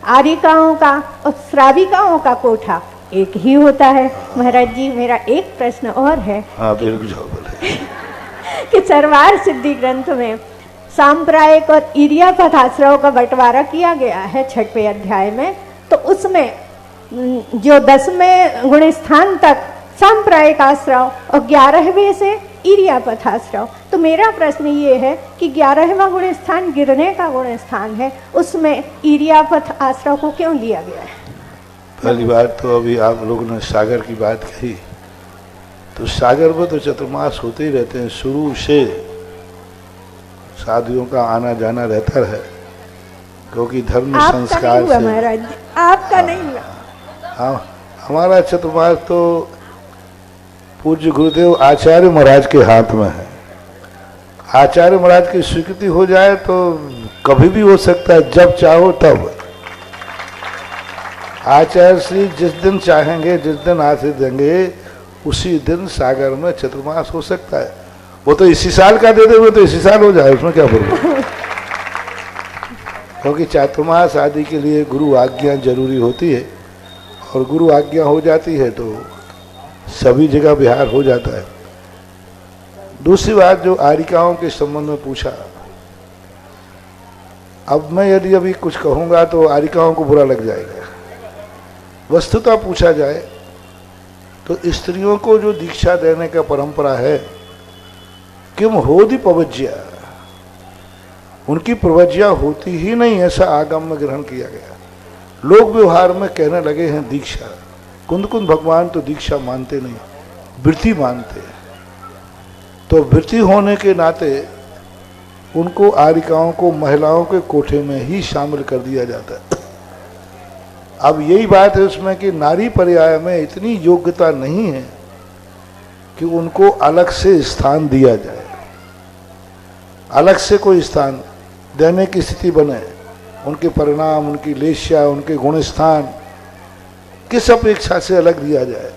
J: आरिकाओं का और श्राविकाओं का कोठा एक ही होता है। महाराज जी, मेरा एक प्रश्न और है कि चरवार सिद्धि ग्रंथ में सांप्रदायिक और इरियापथ आश्रव का बंटवारा किया गया है 6वें अध्याय में, तो उसमें जो 10वें गुण स्थान तक सांप्रदायिक आश्रव और 11वें से इरियापथ आश्रव। तो मेरा प्रश्न ये है कि 11वां गुण स्थान गिरने का गुण स्थान है, उसमें इरियापथ आश्रव को क्यों लिया गया है?
B: पहली बात तो अभी आप लोगों ने सागर की बात कही, तो सागर में तो चतुर्मास होते ही रहते हैं, शुरू से साधुओं का आना जाना रहता है, क्योंकि धर्म संस्कार से।
J: महाराज जी, आपका नहीं हुआ।
B: हाँ, हमारा चतुर्मास तो पूज्य गुरुदेव आचार्य महाराज के हाथ में है। आचार्य महाराज की स्वीकृति हो जाए तो कभी भी हो सकता है, जब चाहो तब। आचार्य श्री जिस दिन चाहेंगे, जिस दिन आशीष देंगे, उसी दिन सागर में चतुर्मास हो सकता है। वो तो इसी साल का दे दे, वो तो इसी साल हो जाए, उसमें क्या फर्क। क्योंकि चातुर्मास आदि के लिए गुरु आज्ञा जरूरी होती है, और गुरु आज्ञा हो जाती है तो सभी जगह विहार हो जाता है। दूसरी बात जो आरिकाओं के संबंध में पूछा, अब मैं यदि अभी कुछ कहूँगा तो आरिकाओं को बुरा लग जाएगा। वस्तुतः पूछा जाए तो स्त्रियों को जो दीक्षा देने का परंपरा है, किम होदि पवज्या, उनकी प्रवज्या होती ही नहीं, ऐसा आगम में ग्रहण किया गया। लोग व्यवहार में कहने लगे हैं दीक्षा। कुंद कुंद भगवान तो दीक्षा मानते नहीं, वृत्ति मानते हैं। तो वृत्ति होने के नाते उनको आरिकाओं को महिलाओं के कोठे में ही शामिल कर दिया जाता है। अब यही बात है उसमें कि नारी पर्याय में इतनी योग्यता नहीं है कि उनको अलग से स्थान दिया जाए, अलग से कोई स्थान देने की स्थिति बने। उनके परिणाम, उनकी लेश्या, उनके गुण स्थान किस अपेक्षा से अलग दिया जाए।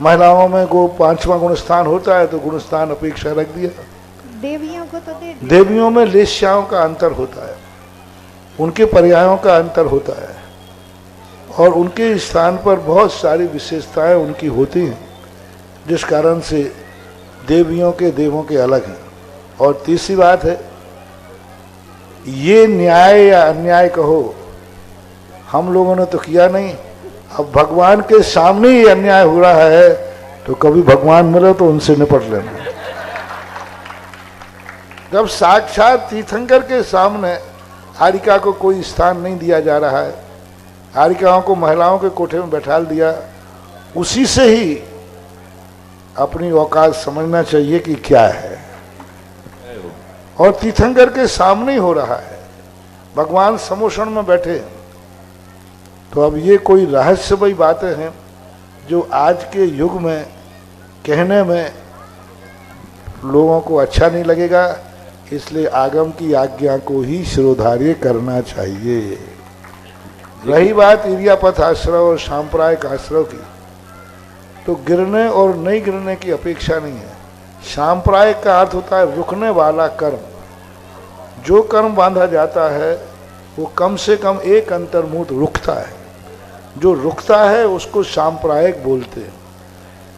B: महिलाओं में 5वां गुण स्थान होता है तो गुण स्थान अपेक्षा रख दिया।
J: देवियों को तो दे,
B: देवियों में लेश्याओं का अंतर होता है, उनके पर्यायों का अंतर होता है, और उनके स्थान पर बहुत सारी विशेषताएं उनकी होती हैं, जिस कारण से देवियों के देवों के अलग हैं। और तीसरी बात है, ये न्याय या अन्याय कहो, हम लोगों ने तो किया नहीं। अब भगवान के सामने ही अन्याय हो रहा है तो कभी भगवान मिले तो उनसे निपट लेना। जब साक्षात तीर्थंकर के सामने आरिका को कोई स्थान नहीं दिया जा रहा है, आरिकाओं को महिलाओं के कोठे में बैठाल दिया, उसी से ही अपनी औकात समझना चाहिए कि क्या है। और तीर्थंकर के सामने ही हो रहा है, भगवान समोषण में बैठे। तो अब ये कोई रहस्यमयी बातें हैं जो आज के युग में कहने में लोगों को अच्छा नहीं लगेगा, इसलिए आगम की आज्ञा को ही शिरोधार्य करना चाहिए। रही बात इरियापथ आश्रय और सांप्रदायिक आश्रय की, तो गिरने और नहीं गिरने की अपेक्षा नहीं है। सांप्रदायिक का अर्थ होता है रुकने वाला कर्म। जो कर्म बांधा जाता है वो कम से कम एक अंतर्मुहूर्त रुकता है। जो रुकता है उसको सांप्रदायिक बोलते हैं।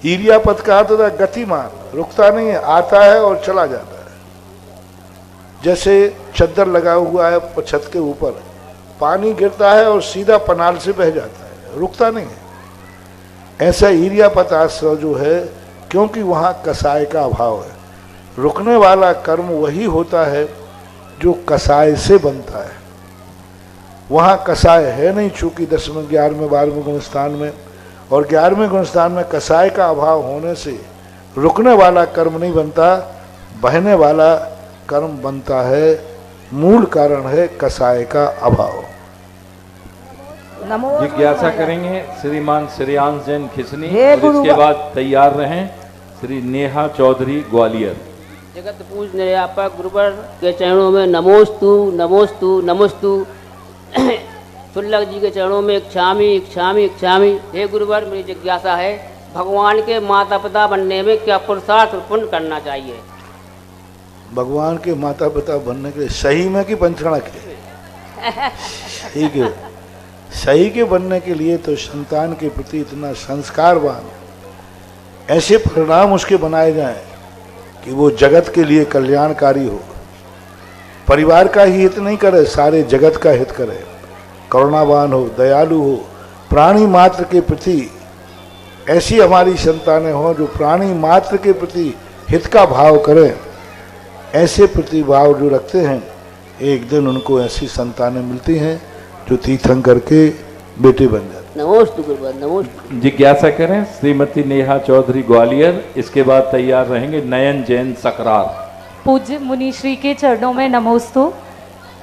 B: इरियापथ का अर्थ होता है गतिमान, रुकता नहीं है, आता है और चला जाता है। जैसे चद्दर लगा हुआ है छत के ऊपर, पानी गिरता है और सीधा पनाल से बह जाता है, रुकता नहीं है। ऐसा इरियापथ आश्रय जो है, क्योंकि वहाँ कसाय का अभाव है। रुकने वाला कर्म वही होता है जो कसाय से बनता है। वहाँ कसाय है नहीं, चूंकि 10वें 11वें 12वें गुणस्थान में और 11वें गुणस्थान में कसाय का अभाव होने से रुकने वाला कर्म नहीं बनता, बहने वाला कर्म बनता है। मूल कारण है कसाय का अभाव।
E: जिज्ञासा करेंगे श्रीमान श्रेयांश जैन खिसनी,
K: हे
E: और इसके बाद तैयार रहें श्री नेहा चौधरी ग्वालियर।
K: जगत पूज निर्यापक गुरुवर के चरणों में नमोस्तु नमोस्तु नमोस्तु। शुल्लक जी के चरणों में इच्छामी इच्छामी इच्छामी। हे गुरुवर, मेरी जिज्ञासा है, भगवान के माता पिता बनने में क्या पुरुषार्थ उत्पन्न करना चाहिए?
B: भगवान के माता पिता बनने के लिए सही में कि पंचणा के? सही के बनने के लिए तो संतान के प्रति इतना संस्कारवान, ऐसे परिणाम उसके बनाए जाएं कि वो जगत के लिए कल्याणकारी हो। परिवार का ही हित नहीं करे, सारे जगत का हित करे। करुणावान हो, दयालु हो, प्राणी मात्र के प्रति ऐसी हमारी संतानें हों जो प्राणी मात्र के प्रति हित का भाव करें। ऐसे प्रतिभाव जो रखते हैं, एक दिन उनको ऐसी संतानें मिलती हैं जो तीर्थंकर के बेटे बन जाते।
K: नमोस्तु गुरुवर, नमोस्तु।
E: जिज्ञासा करें श्रीमती नेहा चौधरी ग्वालियर, इसके बाद तैयार रहेंगे नयन जैन सकरार।
L: पूज्य मुनिश्री के चरणों में नमोस्तु।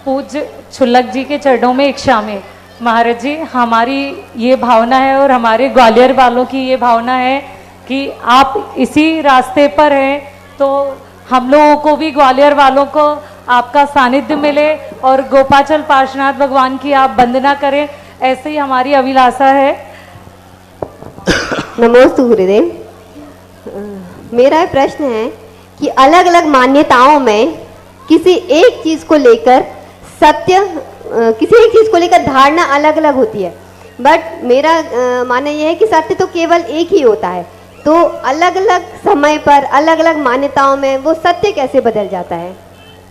L: पूज्य छुल्लक जी के चरणों में इच्छामी। महाराज जी, हमारी ये भावना है और हमारे ग्वालियर वालों की ये भावना है कि आप इसी रास्ते पर हैं, तो हम लोगों को भी, ग्वालियर वालों को आपका सानिध्य मिले और गोपाचल पार्श्वनाथ भगवान की आप वंदना करें, ऐसे ही हमारी अभिलाषा है।
J: नमोस्तु गुरुदेव। मेरा प्रश्न है कि अलग अलग मान्यताओं में किसी एक चीज को लेकर सत्य, किसी एक चीज को लेकर धारणा अलग अलग होती है, बट मेरा मानना यह है कि सत्य तो केवल एक ही होता है। तो अलग अलग समय पर अलग अलग मान्यताओं में वो सत्य कैसे बदल जाता है?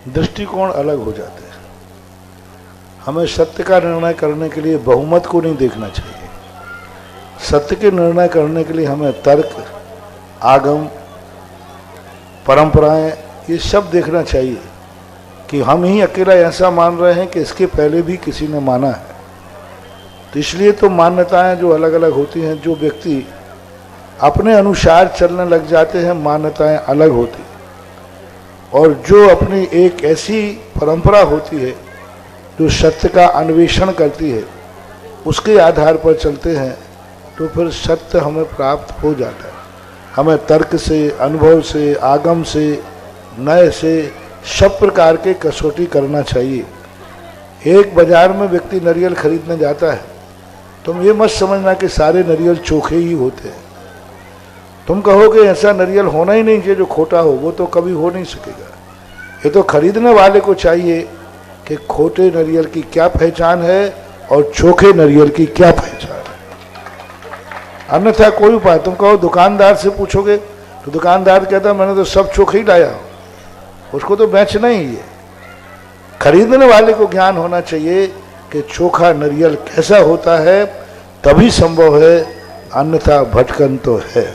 B: दृष्टिकोण अलग हो जाते हैं। हमें सत्य का निर्णय करने के लिए बहुमत को नहीं देखना चाहिए। सत्य के निर्णय करने के लिए हमें तर्क, आगम, परंपराएं, ये सब देखना चाहिए कि हम ही अकेला ऐसा मान रहे हैं कि इसके पहले भी किसी ने माना है। तो इसलिए तो मान्यताएं जो अलग अलग होती हैं, जो व्यक्ति अपने अनुसार चलने लग जाते हैं, मान्यताएं अलग होती। और जो अपनी एक ऐसी परंपरा होती है जो सत्य का अन्वेषण करती है, उसके आधार पर चलते हैं, तो फिर सत्य हमें प्राप्त हो जाता है। हमें तर्क से, अनुभव से, आगम से, नए से, सब प्रकार के कसौटी करना चाहिए। एक बाजार में व्यक्ति नारियल खरीदने जाता है, तुम ये मत समझना कि सारे नारियल चोखे ही होते हैं। तुम कहोगे ऐसा नारियल होना ही नहीं चाहिए जो खोटा हो, वो तो कभी हो नहीं सकेगा। ये तो खरीदने वाले को चाहिए कि खोटे नारियल की क्या पहचान है और चोखे नारियल की क्या पहचान है। अन्यथा कोई उपाय, तुम कहो दुकानदार से पूछोगे तो दुकानदार कहता मैंने तो सब चोखे ही लाया, उसको तो बेचना ही है। खरीदने वाले को ज्ञान होना चाहिए कि चोखा नारियल कैसा होता है, तभी संभव है, अन्यथा भटकन तो है।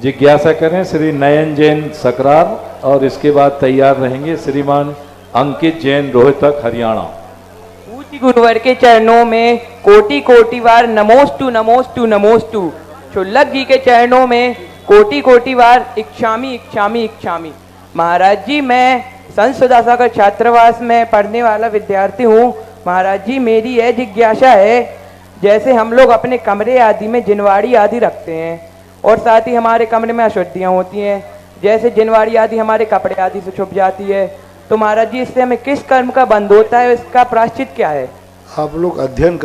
E: जिज्ञासा करें श्री नयन जैन सकरार, और इसके बाद तैयार रहेंगे श्रीमान अंकित जैन रोहतक हरियाणा।
M: पूज्य गुरुवर के चरणों में कोटि कोटि बार नमोस्तु नमोस्तु नमोस्तु। शुल्लक जी के चरणों में कोटि कोटि बार इच्छामी इच्छामी इच्छामी। महाराज जी, मैं संत सुधासागर छात्रावास में पढ़ने वाला विद्यार्थी हूँ। महाराज जी, मेरी यह जिज्ञासा है, जैसे हम लोग अपने कमरे आदि में जिनवाड़ी आदि रखते हैं और साथ ही हमारे कमरे में अशुद्धियाँ होती हैं, जैसे जिनवाड़ी आदि हमारे कपड़े आदि से छुप जाती है, तो महाराज जी इससे हमें किस कर्म का बंध होता है, इसका प्रायश्चित क्या है?
B: आप लोग अध्ययन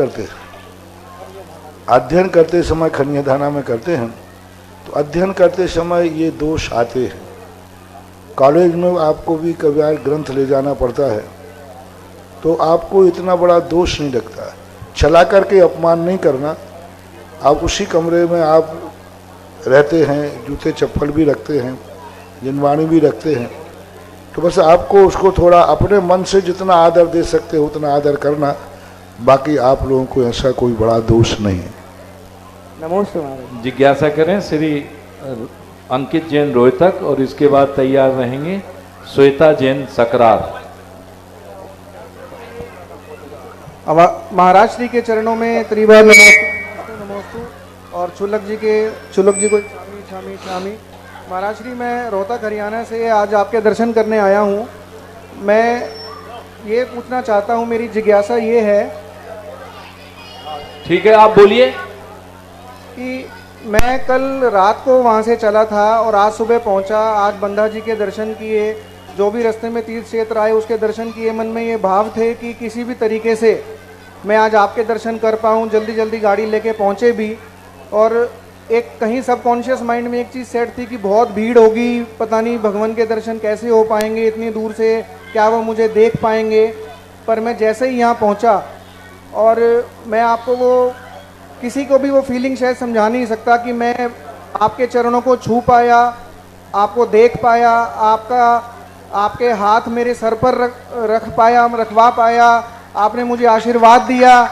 B: करते समय कन्यादाना में करते हैं, तो अध्ययन करते समय ये दोष आते हैं। कॉलेज में आपको भी कभी ग्रंथ ले जाना पड़ता है, तो आपको इतना बड़ा दोष नहीं लगता। चला करके अपमान नहीं करना। आप उसी कमरे में आप रहते हैं, जूते चप्पल भी रखते हैं, जिनवाणी भी रखते हैं, तो बस आपको उसको थोड़ा अपने मन से जितना आदर दे सकते हो उतना आदर करना। बाकी आप लोगों को ऐसा कोई बड़ा दोष नहीं है।
M: नमस्ते महाराज।
E: जिज्ञासा करें श्री अंकित जैन रोहतक, और इसके बाद तैयार रहेंगे श्वेता जैन सकरार।
N: अब महाराज श्री के चरणों में त्रिवार नमोस्तु और चुलक जी को छामी। महाराज श्री, मैं रोहतक हरियाणा से आज आपके दर्शन करने आया हूँ। मैं ये पूछना चाहता हूँ, मेरी जिज्ञासा ये है,
E: ठीक है आप बोलिए,
N: कि मैं कल रात को वहाँ से चला था और आज सुबह पहुँचा। आज बंदा जी के दर्शन किए, जो भी रास्ते में तीर्थ क्षेत्र आए उसके दर्शन किए। मन में ये भाव थे कि किसी भी तरीके से मैं आज आपके दर्शन कर पाऊँ, जल्दी जल्दी गाड़ी लेके पहुँचे भी। और एक कहीं सबकॉन्शियस माइंड में एक चीज़ सेट थी कि बहुत भीड़ होगी, पता नहीं भगवान के दर्शन कैसे हो पाएंगे इतनी दूर से, क्या वो मुझे देख पाएंगे। पर मैं जैसे ही यहाँ पहुँचा, और मैं आपको वो किसी को भी वो फीलिंग शायद समझा नहीं सकता कि मैं आपके चरणों को छू पाया, आपको देख पाया, आपके हाथ मेरे सर पर रखवा पाया, आपने मुझे आशीर्वाद दिया।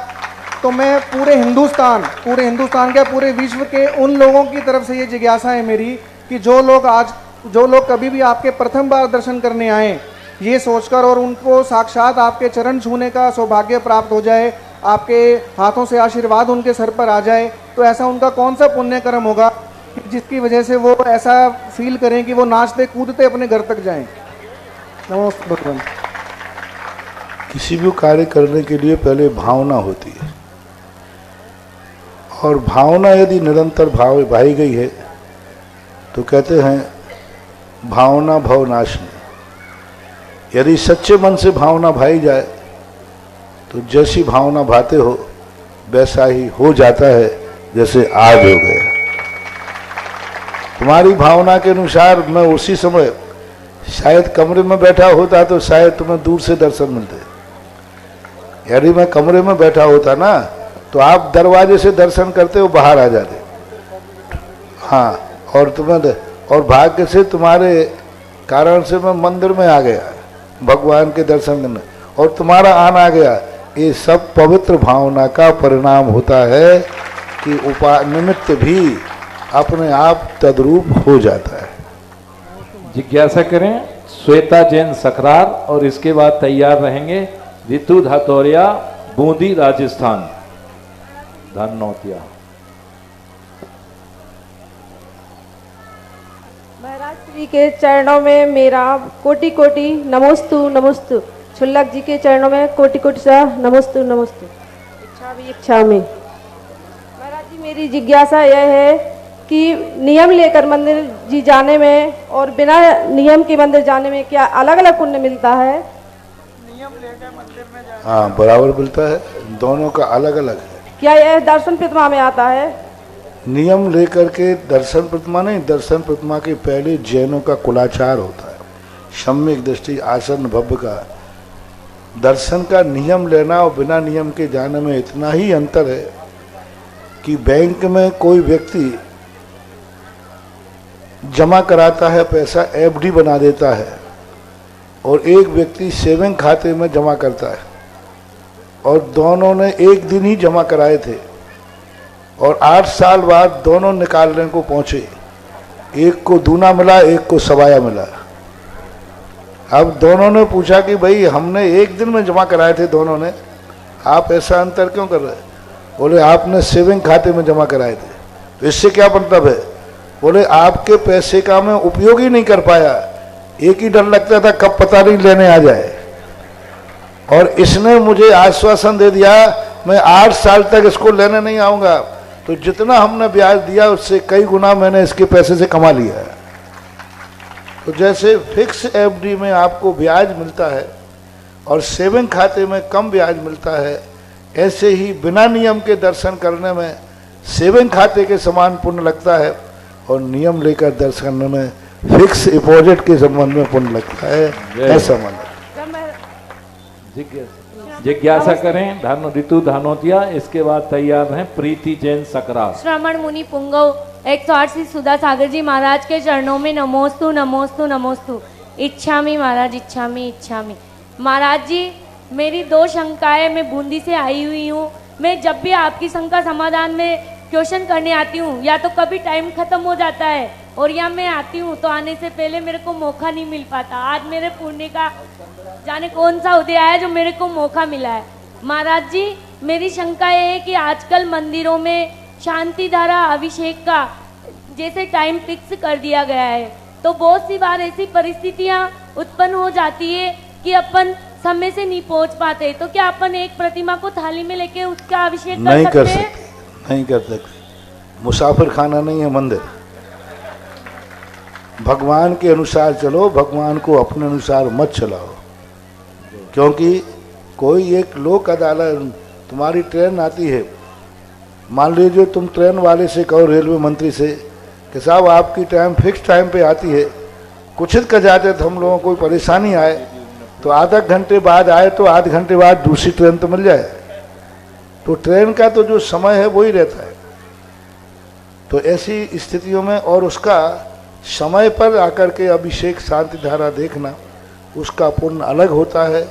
N: तो मैं पूरे हिंदुस्तान क्या पूरे विश्व के उन लोगों की तरफ से ये जिज्ञासा है मेरी कि जो लोग कभी भी आपके प्रथम बार दर्शन करने आए, ये सोचकर और उनको साक्षात आपके चरण छूने का सौभाग्य प्राप्त हो जाए, आपके हाथों से आशीर्वाद उनके सर पर आ जाए, तो ऐसा उनका कौन सा पुण्य कर्म होगा जिसकी वजह से वो ऐसा फील करें कि वो नाचते कूदते अपने घर तक जाएं। नमस्ते भगवान।
B: किसी भी कार्य करने के लिए पहले भावना होती है, और भावना यदि निरंतर भाई गई है तो कहते हैं भावना भवनाशिनी। यदि सच्चे मन से भावना भाई जाए तो जैसी भावना भाते हो वैसा ही हो जाता है जैसे आज हो गया। तुम्हारी भावना के अनुसार मैं उसी समय शायद कमरे में बैठा होता तो शायद तुम्हें दूर से दर्शन मिलते। यदि मैं कमरे में बैठा होता ना तो आप दरवाजे से दर्शन करते हो बाहर आ जाते। हाँ, और भाग्य से तुम्हारे कारण से मैं मंदिर में आ गया भगवान के दर्शन करने, और तुम्हारा आना आ गया। ये सब पवित्र भावना का परिणाम होता है कि निमित्त भी अपने आप तद्रूप हो जाता है।
E: जिज्ञासा करें श्वेता जैन सकरार, और इसके बाद तैयार रहेंगे रितु धातौरिया, बूंदी राजस्थान, धनौतिया।
O: महाराज श्री के चरणों में मेरा कोटि कोटि नमोस्तु नमोस्तु। छुल्लक जी के चरणों में कोटि कोटि सा नमोस्तु नमोस्तु। इच्छा में महाराज जी, मेरी जिज्ञासा यह है कि नियम लेकर मंदिर जी जाने में और बिना नियम के मंदिर जाने में क्या अलग अलग पुण्य मिलता है?
N: नियम लेकर मंदिर में जाने,
B: हाँ, बराबर मिलता है, दोनों का अलग अलग है।
O: क्या यह दर्शन प्रतिमा में आता है?
B: नियम लेकर के दर्शन प्रतिमा नहीं, दर्शन प्रतिमा के पहले जैनों का कुलाचार होता है, सम्यक दृष्टि आसन भव्य का। दर्शन का नियम लेना और बिना नियम के जाने में इतना ही अंतर है कि बैंक में कोई व्यक्ति जमा कराता है पैसा, एफडी बना देता है, और एक व्यक्ति सेविंग खाते में जमा करता है, और दोनों ने एक दिन ही जमा कराए थे, और 8 साल बाद दोनों निकालने को पहुंचे। एक को दूना मिला, एक को सवाया मिला। अब दोनों ने पूछा कि भाई हमने एक दिन में जमा कराए थे दोनों ने, आप ऐसा अंतर क्यों कर रहे? बोले आपने सेविंग खाते में जमा कराए थे। तो इससे क्या मतलब है? बोले आपके पैसे का मैं उपयोग ही नहीं कर पाया, एक ही डर लगता था कब पता नहीं लेने आ जाए, और इसने मुझे आश्वासन दे दिया मैं 8 साल तक इसको लेने नहीं आऊँगा। तो जितना हमने ब्याज दिया उससे कई गुना मैंने इसके पैसे से कमा लिया है। तो जैसे फिक्स एफडी में आपको ब्याज मिलता है और सेविंग खाते में कम ब्याज मिलता है, ऐसे ही बिना नियम के दर्शन करने में सेविंग खाते के समान पुण्य लगता है, और नियम लेकर दर्शन करने में फिक्स डिपॉजिट के संबंध में पुण्य लगता है। ऐसा माना।
E: जिज्ञासा करें धानो ऋतु धानोतिया। इसके बाद तैयार हैं प्रीति जैन सकरार।
P: श्रवण मुनि पुंगव 108 श्री सुधा सागर जी महाराज के चरणों में नमोस्तु नमोस्तु नमोस्तु। इच्छामी महाराज, इच्छामी इच्छामी। महाराज जी, मेरी 2 शंकाएं, मैं बूंदी से आई हुई हूँ। मैं जब भी आपकी शंका समाधान में क्वेश्चन करने आती हूँ, या तो कभी टाइम खत्म हो जाता है, और या मैं आती हूँ तो आने से पहले मेरे को मौका नहीं मिल पाता। आज मेरे पुण्य का जाने कौन सा उदय आया जो मेरे को मौका मिला है। महाराज जी, मेरी शंका ये है कि आजकल मंदिरों में शांति धारा अभिषेक का जैसे टाइम फिक्स कर दिया गया है, तो बहुत सी बार ऐसी परिस्थितियाँ उत्पन्न हो जाती है कि अपन समय से नहीं पहुंच पाते। तो क्या अपन एक प्रतिमा को थाली में लेके उसका अभिषेक
B: नहीं कर सकते? नहीं कर सकते। मुसाफिर खाना नहीं है मंदिर। भगवान के अनुसार चलो, भगवान को अपने अनुसार मत चलाओ। क्योंकि कोई एक लोक अदालत, तुम्हारी ट्रेन आती है, मान लीजिए तुम ट्रेन वाले से कहो, रेलवे मंत्री से कि साहब आपकी टाइम फिक्स टाइम पे आती है, कुछ कर जाते तो हम लोगों को कोई परेशानी आए तो आधा घंटे बाद आए तो आध घंटे बाद दूसरी ट्रेन तो मिल जाए। तो ट्रेन का तो जो समय है वही रहता है। तो ऐसी स्थितियों में और उसका समय पर आकर के अभिषेक शांति धारा देखना, उसका पुण्य अलग होता है।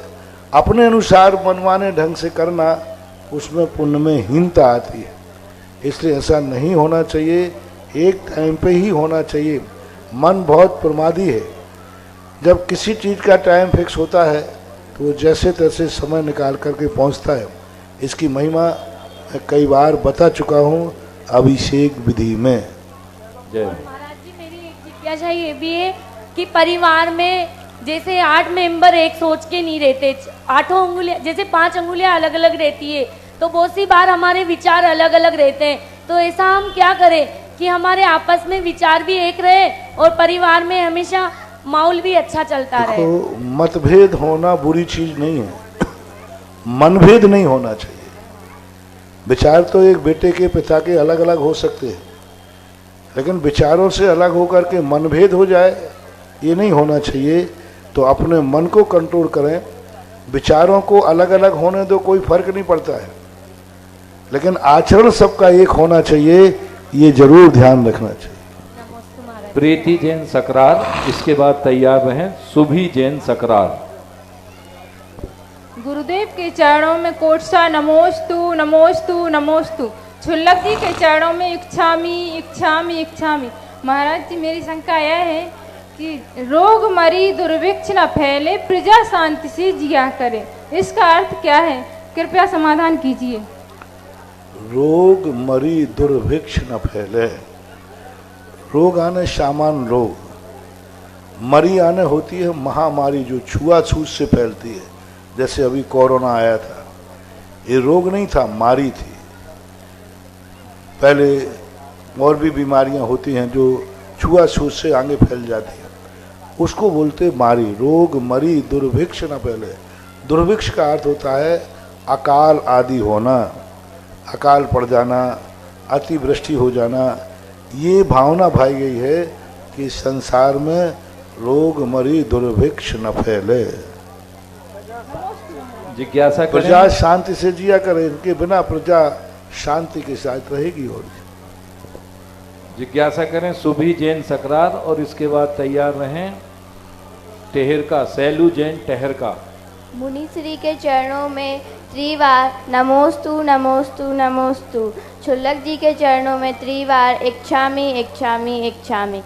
B: अपने अनुसार मनमाने ढंग से करना, उसमें पुण्य में हीनता आती है। इसलिए ऐसा नहीं होना चाहिए, एक टाइम पे ही होना चाहिए। मन बहुत प्रमादी है। जब किसी चीज़ का टाइम फिक्स होता है तो वो जैसे तैसे समय निकाल करके पहुंचता है। इसकी महिमा मैं कई बार बता चुका हूँ अभिषेक विधि में।
P: महाराज जी, मेरी एक जिज्ञासा ये भी है कि परिवार में जैसे 8 मेंबर एक सोच के नहीं रहते, 8 अंगुलियां, जैसे 5 अंगुलियां अलग अलग रहती है, तो बहुत सी बार हमारे विचार अलग अलग रहते हैं। तो ऐसा हम क्या करें कि हमारे आपस में विचार भी एक रहे और परिवार में हमेशा माहौल भी अच्छा चलता रहे।
B: तो मतभेद होना बुरी चीज नहीं है, मनभेद नहीं होना चाहिए। विचार तो एक बेटे के पिता के अलग अलग हो सकते हैं, लेकिन विचारों से अलग होकर के मनभेद हो जाए, ये नहीं होना चाहिए। तो अपने मन को कंट्रोल करें, विचारों को अलग अलग होने दो, कोई फर्क नहीं पड़ता है, लेकिन आचरण सबका एक होना चाहिए, ये जरूर ध्यान रखना चाहिए।
E: प्रीति जैन सकरार। इसके बाद तैयार रहें सुभी जैन सकरार।
Q: गुरुदेव के चरणों में कोटसा नमोस्तु नमोस्तु नमोस्तु। छुल्लक जी के चरणों में इच्छामी इच्छामी इच्छामी। महाराज जी, मेरी शंका यह है कि रोग मरी दुर्भिक्ष न फैले, प्रजा शांति से जिया करे, इसका अर्थ क्या है? कृपया समाधान कीजिए।
B: रोग मरी दुर्भिक्ष न फैले, रोग आने सामान्य रोग, मरी आने होती है महामारी जो छुआछूत से फैलती है। जैसे अभी कोरोना आया था, ये रोग नहीं था, मारी थी। पहले और भी बीमारियां होती हैं जो छुआछूत से आगे फैल जाती हैं, उसको बोलते मारी। रोग मरी दुर्भिक्ष न फैले। दुर्भिक्ष का अर्थ होता है अकाल आदि होना, अकाल पड़ जाना, अतिवृष्टि हो जाना। ये भावना भाई गई है कि संसार में रोग मरी दुर्भिक्ष न फैले,
E: जिज्ञासा करें।
B: प्रजा शांति से जिया करे, इनके बिना प्रजा शांति के साथ रहेगी। और
E: जिज्ञासा करें सुभी जैन सकरार। और इसके बाद तैयार रहें टेहर का, सैलू जैन टेहर का।
R: मुनि श्री के चरणों में त्रिवार नमोस्तु नमोस्तु नमोस्तु। छुल्लक जी के चरणों में त्रिवार इच्छामी इच्छामी इच्छामी।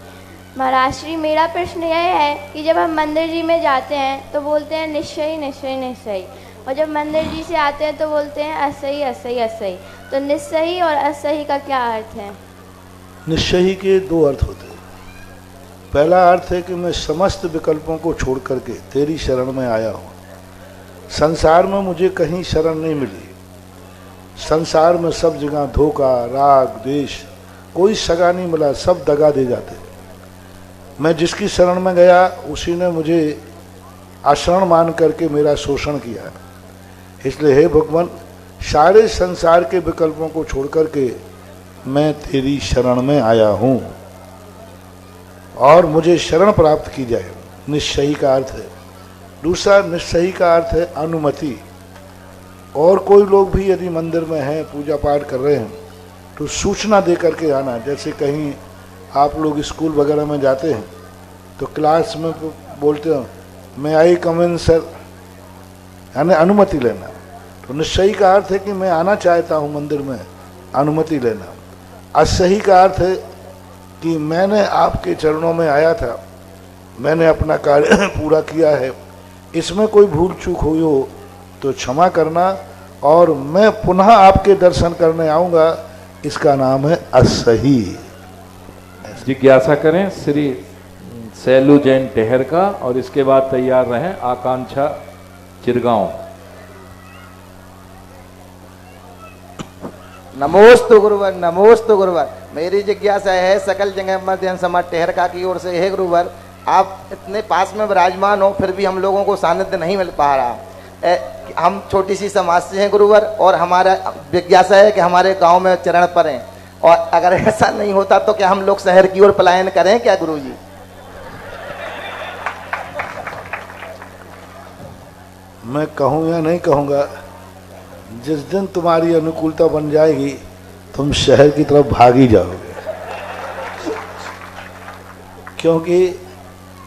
R: महाराज श्री, मेरा प्रश्न यह है कि जब हम मंदिर जी में जाते हैं तो बोलते हैं निश्चयी निश्चयी निश्चयी, और जब मंदिर जी से आते हैं तो बोलते हैं असही असही असही। तो निश्चयी और असही का क्या अर्थ है?
B: निश्चयी के 2 अर्थ होते हैं। पहला अर्थ है कि मैं समस्त विकल्पों को छोड़ करके तेरी शरण में आया हूँ। संसार में मुझे कहीं शरण नहीं मिली। संसार में सब जगह धोखा, राग, द्वेष, कोई सगा नहीं मिला, सब दगा दे जाते। मैं जिसकी शरण में गया उसी ने मुझे आशरण मान करके मेरा शोषण किया। इसलिए हे भगवान, सारे संसार के विकल्पों को छोड़ करके मैं तेरी शरण में आया हूं और मुझे शरण प्राप्त की जाए। निश्चयी का अर्थ है। दूसरा निश्चयी का अर्थ है अनुमति। और कोई लोग भी यदि मंदिर में हैं, पूजा पाठ कर रहे हैं, तो सूचना दे करके आना। जैसे कहीं आप लोग स्कूल वगैरह में जाते हैं तो क्लास में बोलते हो मैं आई कम इन सर, यानी अनुमति लेना। तो निश्चयी का अर्थ है कि मैं आना चाहता हूँ मंदिर में, अनुमति लेना। असही का अर्थ है कि मैंने आपके चरणों में आया था, मैंने अपना कार्य पूरा किया है, इसमें कोई भूल चूक हुई हो तो क्षमा करना, और मैं पुनः आपके दर्शन करने आऊँगा, इसका नाम है असही।
E: जिज्ञासा करें श्री सैलू जैन टेहर का, और इसके बाद तैयार रहें आकांक्षा चिरगांव।
S: नमोस्तु गुरुवर, नमोस्तु गुरुवर। मेरी जिज्ञासा है सकल दिगंबर जैन समाज टेहरका की ओर से, हे गुरुवर आप इतने पास में विराजमान हो फिर भी हम लोगों को सानिध्य नहीं मिल पा रहा। हम छोटी सी समाज से हैं गुरुवर, और हमारा जिज्ञासा है कि हमारे गांव में चरण पड़ें, और अगर ऐसा नहीं होता तो क्या हम लोग शहर की ओर पलायन करें क्या गुरुजी?
B: मैं कहूँ या नहीं कहूँगा, जिस दिन तुम्हारी अनुकूलता बन जाएगी तुम शहर की तरफ भाग ही जाओगे, क्योंकि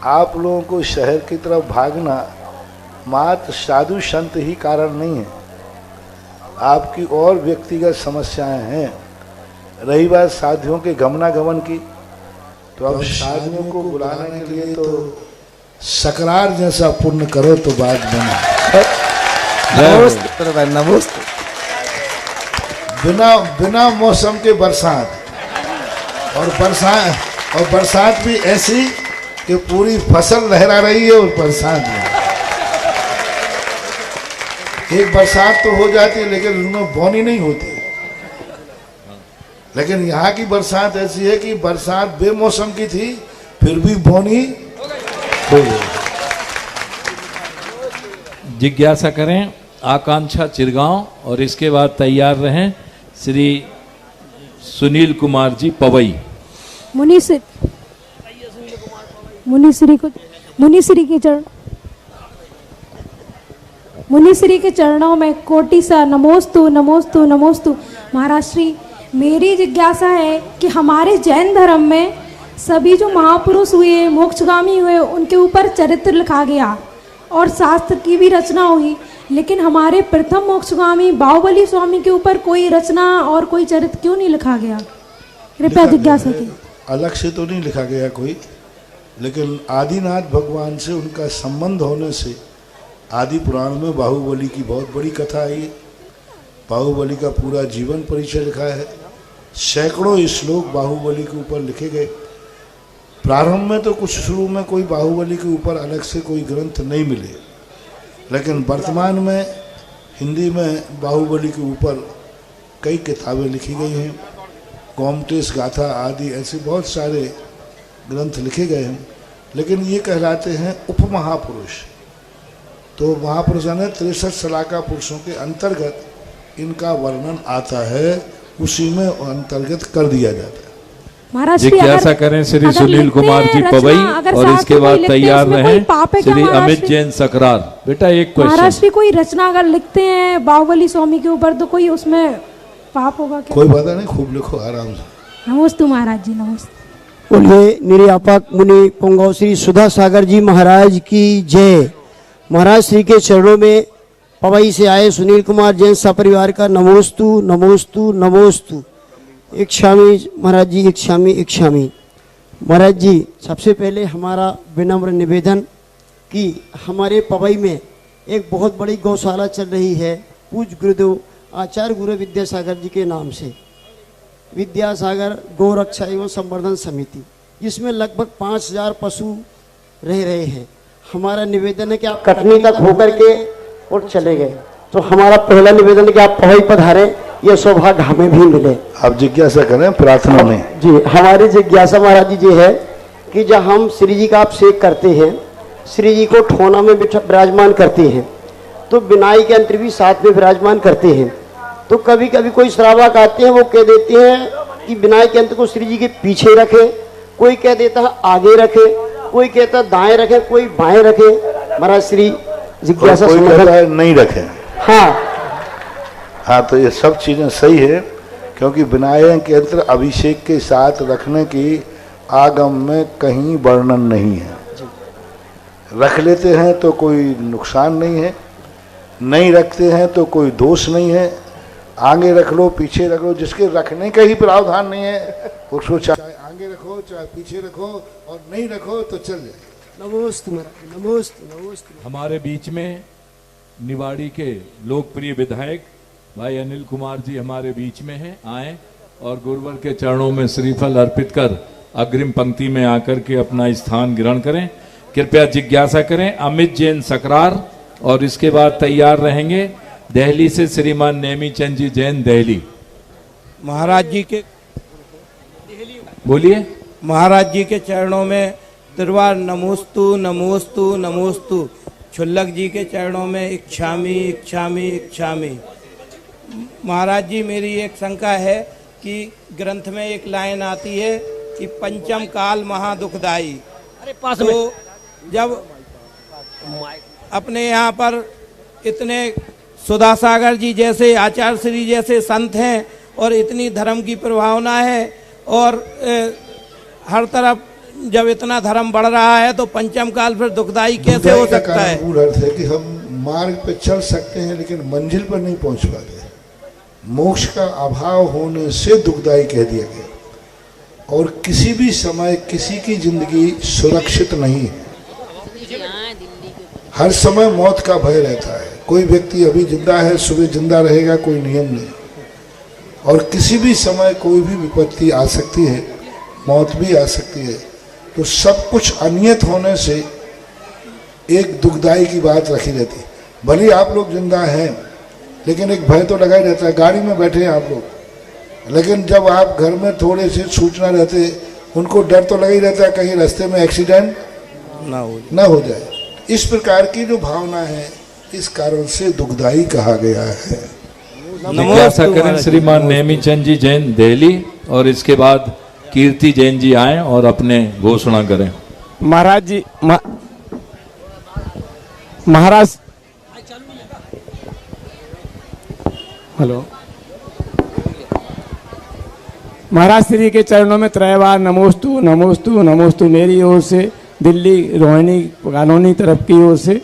B: आप लोगों को शहर की तरफ भागना मात्र साधु संत ही कारण नहीं है, आपकी और व्यक्तिगत समस्याएं हैं। रही बात साधियों के गमनागमन की, तो अब साधियों को बुलाने के लिए तो सकरार जैसा पुण्य करो तो बात बने।
S: नमस्ते।
B: बिना मौसम के बरसात, और बरसात भी ऐसी कि पूरी फसल लहरा रही है, और बरसात में एक बरसात तो हो जाती है लेकिन उनमें बौनी नहीं होती। लेकिन यहाँ की बरसात ऐसी है कि बरसात बेमौसम की थी फिर भी बौनी हो गई।
E: जिज्ञासा करें आकांक्षा चिरगांव, और इसके बाद तैयार रहें श्री सुनील कुमार जी पवई।
F: मुनिश्री के चरणों में कोटि सा नमोस्तु नमोस्तु नमोस्तु। महाराज श्री, मेरी जिज्ञासा है कि हमारे जैन धर्म में सभी जो महापुरुष हुए, मोक्षगामी हुए, उनके ऊपर चरित्र लिखा गया और शास्त्र की भी रचना हुई, लेकिन हमारे प्रथम मोक्षगामी बाहुबली स्वामी के ऊपर कोई रचना और कोई चरित्र क्यों नहीं लिखा गया? कृपया जिज्ञासा की।
B: अलग से तो नहीं लिखा गया कोई, लेकिन आदिनाथ भगवान से उनका संबंध होने से आदि पुराण में बाहुबली की बहुत बड़ी कथा आई है। बाहुबली का पूरा जीवन परिचय लिखा है, सैकड़ों श्लोक बाहुबली के ऊपर लिखे गए। प्रारंभ में तो कुछ शुरू में कोई बाहुबली के ऊपर अलग से कोई ग्रंथ नहीं मिले, लेकिन वर्तमान में हिंदी में बाहुबली के ऊपर कई किताबें लिखी गई हैं। गोमटेश गाथा आदि ऐसे बहुत सारे ग्रंथ लिखे गए हैं, लेकिन ये कहलाते हैं उपमहापुरुष। तो महापुरुष ने 63 सलाका पुरुषों के अंतर्गत इनका वर्णन आता है, उसी में अंतर्गत कर दिया जाता है।
E: जिज्ञासा करें श्री सुनील कुमार जी पवई, और इसके बाद तैयार रहें श्री अमित जैन सकरार। बेटा एक क्वेश्चन,
F: महाराज श्री, कोई रचना अगर लिखते हैं बाहुबली स्वामी के ऊपर तो कोई उसमें पाप होगा क्या?
B: कोई बात नहीं, खूब लिखो आराम से।
F: नमस्ते महाराज जी, नमस्ते।
T: बोलिए निर्यापक मुनि पुंगव श्री सुधा सागर जी महाराज की जय। महाराज श्री के चरणों में पवई से आए सुनील कुमार जैन सपरिवार का नमोस्तु नमोस्तु नमोस्तु। इच्छामी महाराज जी, इच्छामी इच्छामी। महाराज जी, सबसे पहले हमारा विनम्र निवेदन कि हमारे पवई में एक बहुत बड़ी गौशाला चल रही है पूज्य गुरुदेव आचार्य गुरु विद्यासागर जी के नाम से, विद्यासागर गौ रक्षा एवं संवर्धन समिति, जिसमें लगभग 5000 पशु रह रहे हैं। हमारा निवेदन है कि आप कटनी तक होकर के और चले गए, तो हमारा पहला निवेदन है कि आप पवई पधारें, ये सौभाग्य हमें भी मिले।
B: आप जिज्ञासा करें प्रार्थना में।
T: जी, हमारी जिज्ञासा महाराज जी ये है कि जब हम श्री जी का अभिषेक करते हैं, श्री जी को ठोना में विराजमान करते हैं, तो बिनाई के अंतर भी साथ में विराजमान करते हैं। तो कभी कभी कोई श्रावक आते हैं, वो कह देते हैं कि विनायक यंत्र को श्री जी के पीछे रखे, कोई कह देता है आगे रखे, कोई कहता है दाएं रखे, कोई बाएं रखे। महाराज श्री जिज्ञासा
B: कोई कहता है नहीं रखे।
T: हाँ,
B: तो ये सब चीजें सही है, क्योंकि विनायक यंत्र अभिषेक के साथ रखने की आगम में कहीं वर्णन नहीं है। रख लेते हैं तो कोई नुकसान नहीं है, नहीं रखते हैं तो कोई दोष नहीं है। आगे रख लो पीछे रख लो, जिसके रखने का ही प्रावधान नहीं है उसको चाहे आगे रखो चाहे पीछे रखो, और नहीं रखो तो चल जाए।
T: नमोस्तु नमोस्तु।
E: हमारे बीच में निवाड़ी के लोकप्रिय विधायक भाई अनिल कुमार जी हमारे बीच में हैं, आए और गुरुवर के चरणों में श्रीफल अर्पित कर अग्रिम पंक्ति में आकर के अपना स्थान ग्रहण करें। कृपया जिज्ञासा करें। अमित जैन सकरार, और इसके बाद तैयार रहेंगे दिल्ली से श्रीमान नेमी चंद जी जैन दिल्ली।
U: महाराज जी के
E: बोलिए।
U: महाराज जी के चरणों में तिरवार नमोस्तु नमोस्तु नमोस्तु। छुल्लक जी के चरणों में इच्छामी इच्छामी इच्छामी। महाराज जी मेरी एक शंका है कि ग्रंथ में एक लाइन आती है कि पंचम काल महादुखदाई। तो जब अपने यहाँ पर इतने सुधा सागर जी जैसे आचार्य श्री जैसे संत हैं और इतनी धर्म की प्रभावना है, और हर तरफ जब इतना धर्म बढ़ रहा है तो पंचम काल फिर दुखदाई कैसे हो सकता है?
B: मूल अर्थ है कि हम मार्ग पे चल सकते हैं लेकिन मंजिल पर नहीं पहुंच पाते। मोक्ष का अभाव होने से दुखदाई कह दिया गया। और किसी भी समय किसी की जिंदगी सुरक्षित नहीं है, हर समय मौत का भय रहता है। कोई व्यक्ति अभी जिंदा है, सुबह जिंदा रहेगा, कोई नियम नहीं। और किसी भी समय कोई भी विपत्ति आ सकती है, मौत भी आ सकती है। तो सब कुछ अनियत होने से एक दुखदाई की बात रखी रहती है। भले आप लोग जिंदा हैं लेकिन एक भय तो लगा ही रहता है। गाड़ी में बैठे हैं आप लोग, लेकिन जब आप घर में थोड़े से सूचना रहते, उनको डर तो लगा ही रहता है कहीं रास्ते में एक्सीडेंट ना हो जाए। इस प्रकार की जो भावना है, इस कारण से दुखदाई कहा गया है।
E: जिज्ञासा करें श्रीमान नेमी चंद जी जैन दिल्ली, और इसके बाद कीर्ति जैन जी आए और अपने घोषणा करें।
U: महाराज जी महाराज हेलो महाराज श्री के चरणों में त्रयवार नमोस्तु नमोस्तु नमोस्तु मेरी ओर से, दिल्ली रोहिणी कॉलोनी तरफ की ओर से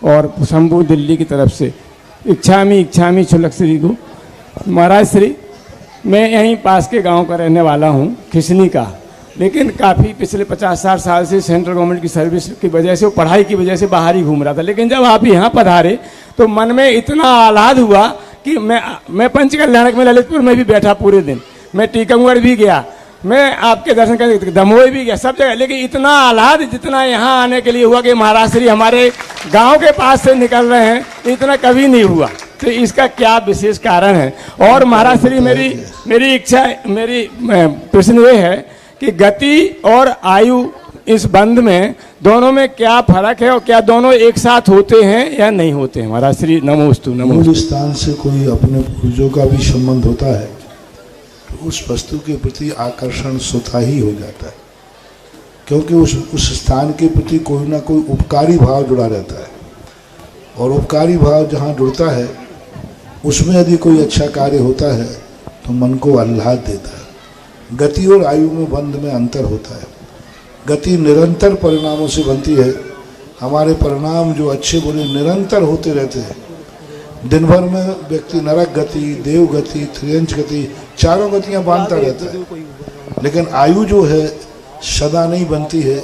U: और शंभू दिल्ली की तरफ से। इच्छामी इच्छामी छुल्लक श्री को। महाराज श्री, मैं यहीं पास के गांव का रहने वाला हूं, खिसनी का, लेकिन काफ़ी पिछले 50-60 साल से सेंट्रल गवर्नमेंट की सर्विस की वजह से, पढ़ाई की वजह से बाहर ही घूम रहा था। लेकिन जब आप यहाँ पधारे तो मन में इतना आह्लाद हुआ कि मैं पंचकल्याणक में ललितपुर में भी बैठा पूरे दिन, मैं टीकमगढ़ भी गया, मैं आपके दर्शन करने दमोई भी गया, सब जगह। लेकिन इतना आह्लाद जितना यहाँ आने के लिए हुआ कि महाराज श्री हमारे गांव के पास से निकल रहे हैं, इतना कभी नहीं हुआ। तो इसका क्या विशेष कारण है? और महाराज श्री मेरी इच्छा, मेरी प्रश्न ये है कि गति और आयु इस बंध में दोनों में क्या फर्क है, और क्या दोनों एक साथ होते हैं या नहीं होते हैं? महाराज श्री नमोस्तु नमोस्तु।
B: मूल स्थान से कोई अपने पूर्वजों का भी संबंध होता है तो उस वस्तु के प्रति आकर्षण स्वतः ही हो जाता है, क्योंकि उस स्थान के प्रति कोई ना कोई उपकारी भाव जुड़ा रहता है। और उपकारी भाव जहाँ जुड़ता है उसमें यदि कोई अच्छा कार्य होता है तो मन को आह्लाद देता है। गति और आयु में बंध में अंतर होता है। गति निरंतर परिणामों से बनती है। हमारे परिणाम जो अच्छे बुरे निरंतर होते रहते हैं। दिन भर में व्यक्ति नरक गति, देव गति, त्रियंच गति, चारों गतियां बांधता रहता है। लेकिन आयु जो है सदा नहीं बनती है।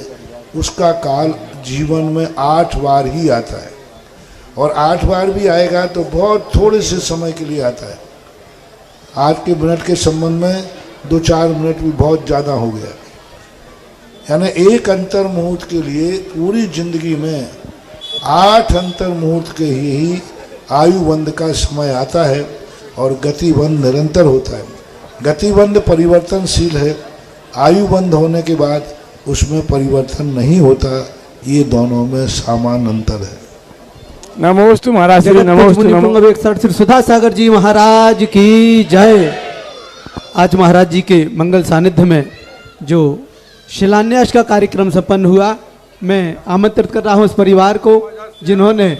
B: उसका काल जीवन में 8 बार ही आता है, और 8 बार भी आएगा तो बहुत थोड़े से समय के लिए आता है। आज के मिनट के संबंध में 2-4 मिनट भी बहुत ज़्यादा हो गया। यानी एक अंतर मुहूर्त के लिए पूरी जिंदगी में 8 अंतर मुहूर्त के ही आयुबंध का समय आता है, और गतिबंध निरंतर होता है। गतिबंध परिवर्तनशील है, आयुबंध होने के बाद उसमें परिवर्तन नहीं होता। ये दोनों में सामान्य अंतर है।
U: नमोस्तु महाराज श्री,
D: जगत
U: नमोस्तु
D: मुनि पुंग 61 श्री सुधा सागर जी महाराज की जय। आज महाराज जी के मंगल सानिध्य में जो शिलान्यास का कार्यक्रम संपन्न हुआ, मैं आमंत्रित कर रहा हूं उस परिवार को जिन्होंने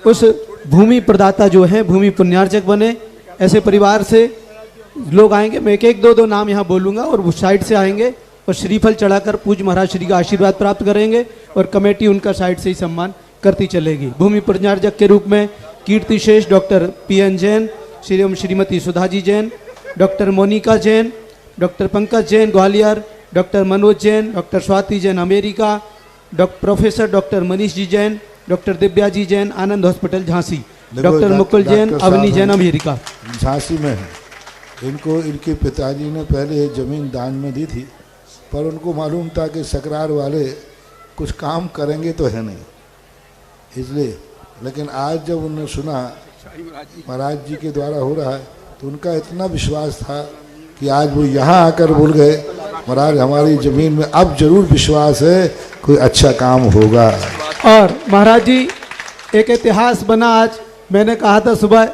D: उस भूमि प्रदाता जो है भूमि पुण्यार्चक बने। ऐसे परिवार से लोग आएंगे, मैं एक एक दो नाम यहाँ बोलूँगा और उस साइड से आएंगे और श्रीफल चढ़ाकर पूज्य महाराज श्री का आशीर्वाद प्राप्त करेंगे और कमेटी उनका साइड से ही सम्मान करती चलेगी। भूमि पुण्यार्चक के रूप में कीर्तिशेष doctor PN Jain, Shrimati Sudha ji Jain, doctor Monika Jain, doctor Pankaj Jain Gwalior, doctor Manoj Jain, doctor Swati Jain America, professor doctor Manish ji Jain, doctor Divya ji Jain Anand hospital Jhansi, doctor Mukul Jain Avani Jain America.
B: Jhansi में है। इनको इनके पिताजी ने पहले ज़मीन दान में दी थी, पर उनको मालूम था कि सकरार वाले कुछ काम करेंगे तो है नहीं, इसलिए। लेकिन आज जब उन्होंने सुना महाराज जी के द्वारा हो रहा है तो उनका इतना विश्वास था कि आज वो यहाँ आकर बोल गए महाराज हमारी ज़मीन में अब जरूर विश्वास है कोई अच्छा काम होगा।
D: और महाराज जी एक इतिहास बना। आज मैंने कहा था सुबह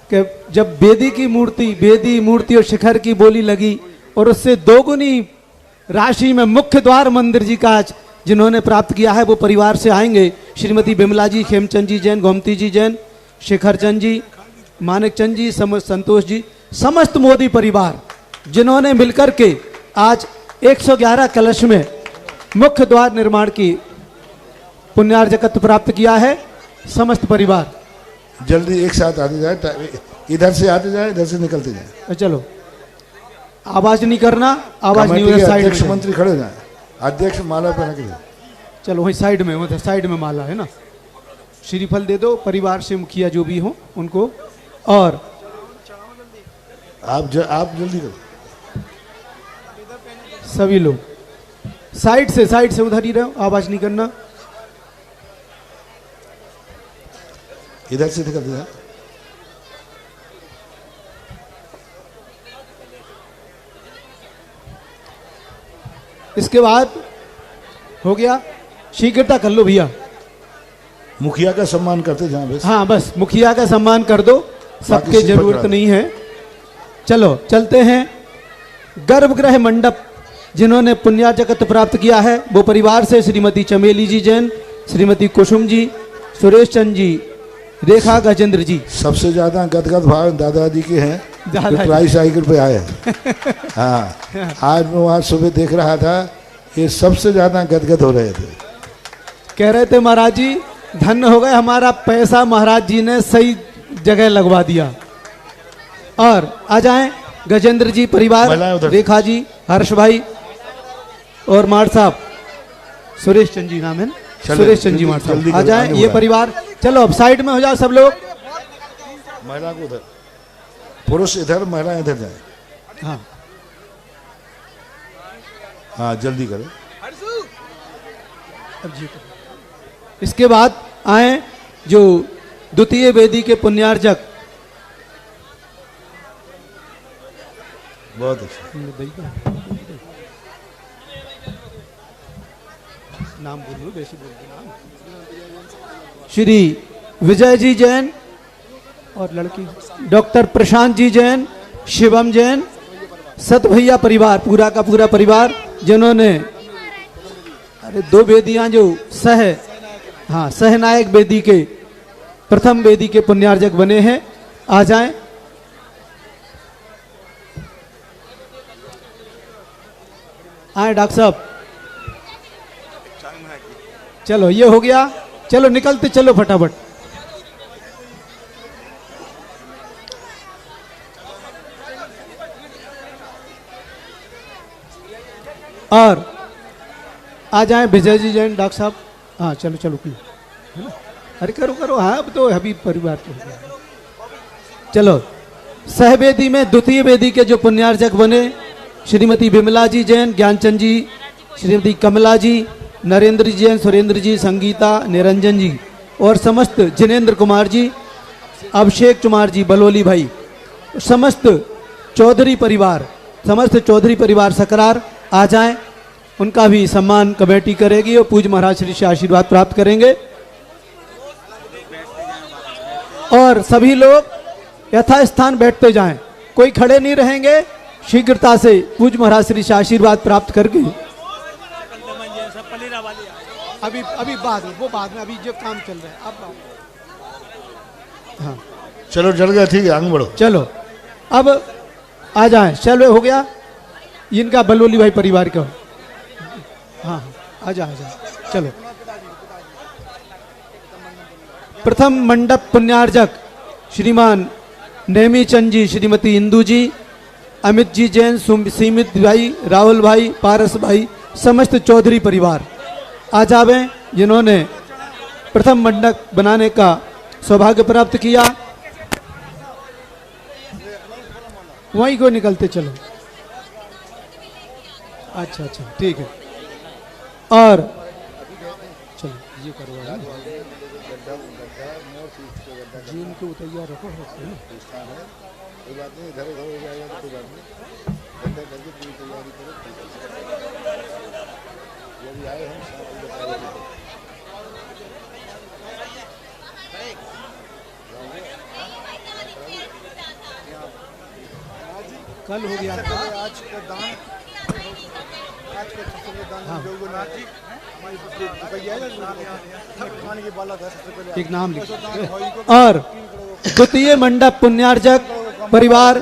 D: कि जब बेदी मूर्ति और शिखर की बोली लगी और उससे दोगुनी राशि में मुख्य द्वार मंदिर जी का आज जिन्होंने प्राप्त किया है वो परिवार से आएंगे। श्रीमती बिमला जी, खेमचंद जी जैन, गोमती जी जैन, शेखर चंद जी, मानिक चंद जी, संतोष जी, समस्त मोदी परिवार जिन्होंने मिलकर के आज 111 कलश में मुख्य द्वार निर्माण की पुण्यार्जकत प्राप्त किया है। समस्त परिवार
B: जल्दी एक साथ आते जाए, इधर से आते जाए, इधर से निकलते जाए।
D: चलो आवाज नहीं करना, आवाज नहीं होना। साइड
B: अध्यक्ष मंत्री खड़े जाए, अध्यक्ष माला पहना के।
D: चलो वही साइड में, उधर साइड में माला है ना। श्रीफल दे दो परिवार से मुखिया जो भी हो उनको। और
B: आप जल्दी करो,
D: सभी लोग साइड से उधर ही रहो, आवाज नहीं करना।
B: इधर से निकलते जाए।
D: इसके बाद हो गया, शीघ्रता कर लो भैया।
B: मुखिया का सम्मान करते जाए बस।
D: हाँ बस मुखिया का सम्मान कर दो, सबके जरूरत नहीं है। चलो चलते हैं। गर्भगृह मंडप जिन्होंने पुण्यार्जकत प्राप्त किया है वो परिवार से श्रीमती चमेली जी जैन, श्रीमती कुसुम जी, सुरेश चंद जी, रेखा गजेंद्र जी।
B: सबसे ज्यादा गदगद भाव दादाजी के हैं, प्राइस साइकिल पे आए हैं। हाँ, आज मैं वहाँ सुबह देख रहा था, ये सबसे ज्यादा गदगद हो रहे थे।
D: कह रहे थे महाराज जी धन्य हो गए, हमारा पैसा महाराज जी ने सही जगह लगवा दिया। और आ जाएं गजेंद्र जी परिवार, रेखा जी, हर्ष भाई और मार साहब, सुरेश चंद जी नाम है, सुरेश चंद जी मार साहब आ जाएं ये परिवार। चलो अब साइड में हो जाओ सब लोग।
B: महिला को उधर, पुरुष इधर, महिला इधर जाए।
D: हाँ
B: हाँ जल्दी करें।
D: इसके बाद आए जो द्वितीय वेदी के पुण्यार्जक।
B: बहुत अच्छा
D: नाम बोलो, वैसे बोल दो नाम। श्री विजय जी जैन और लड़की डॉक्टर प्रशांत जी जैन, शिवम जैन, सत भैया परिवार, पूरा का पूरा परिवार जिन्होंने अरे दो वेदियां जो सहनायक वेदी के प्रथम वेदी के पुण्यार्जक बने हैं, आ जाएं। आए डॉक्टर साहब। चलो ये हो गया, चलो निकलते चलो फटाफट। और आ जाए विजय जी जैन डॉक्टर साहब। हाँ चलो चलो है ना, अरे करो करो। हाँ अब तो अभी परिवार तो हो गया। चलो सहवेदी में द्वितीय वेदी के जो पुण्यार्जक बने श्रीमती बिमला जी जैन, ज्ञानचंद जी, श्रीमती कमला जी, नरेंद्र जी जैन, सुरेंद्र जी, संगीता, निरंजन जी और समस्त जिनेंद्र कुमार जी, अभिषेक कुमार जी, बलोली भाई, समस्त चौधरी परिवार सकरार आ जाएं। उनका भी सम्मान कमेटी करेगी और पूज्य महाराज श्री से आशीर्वाद प्राप्त करेंगे। और सभी लोग यथास्थान बैठते जाएं, कोई खड़े नहीं रहेंगे। शीघ्रता से पूज्य महाराज श्री से आशीर्वाद प्राप्त करके अभी बाद में, वो बाद में, अभी जो काम चल रहा है अब। हाँ
B: चलो चल गया, ठीक है, आगे बढ़ो।
D: चलो अब आ जाएं, चलो हो गया इनका बलोली भाई परिवार का। हाँ आजा आजा चलो। प्रथम मंडप पुण्यार्जक श्रीमान नेमी चंद जी, श्रीमती इंदू जी, अमित जी जैन, सीमित भाई, राहुल भाई, पारस भाई, समस्त चौधरी परिवार आ जावे जिन्होंने प्रथम मंडप बनाने का सौभाग्य प्राप्त किया। वहीं को निकलते चलो। अच्छा अच्छा ठीक है। और चलो ये करवा जीन को तैयार रखो। कोई बात नहीं, इधर उधर हो जाएगा तो कोई बात नहीं, गड्ढा करके पूरी तैयारी करो। यदि आए हम कल हो गया आज का दान, आज का एक नाम लिख। और द्वितीय मंडप पुण्यार्जक परिवार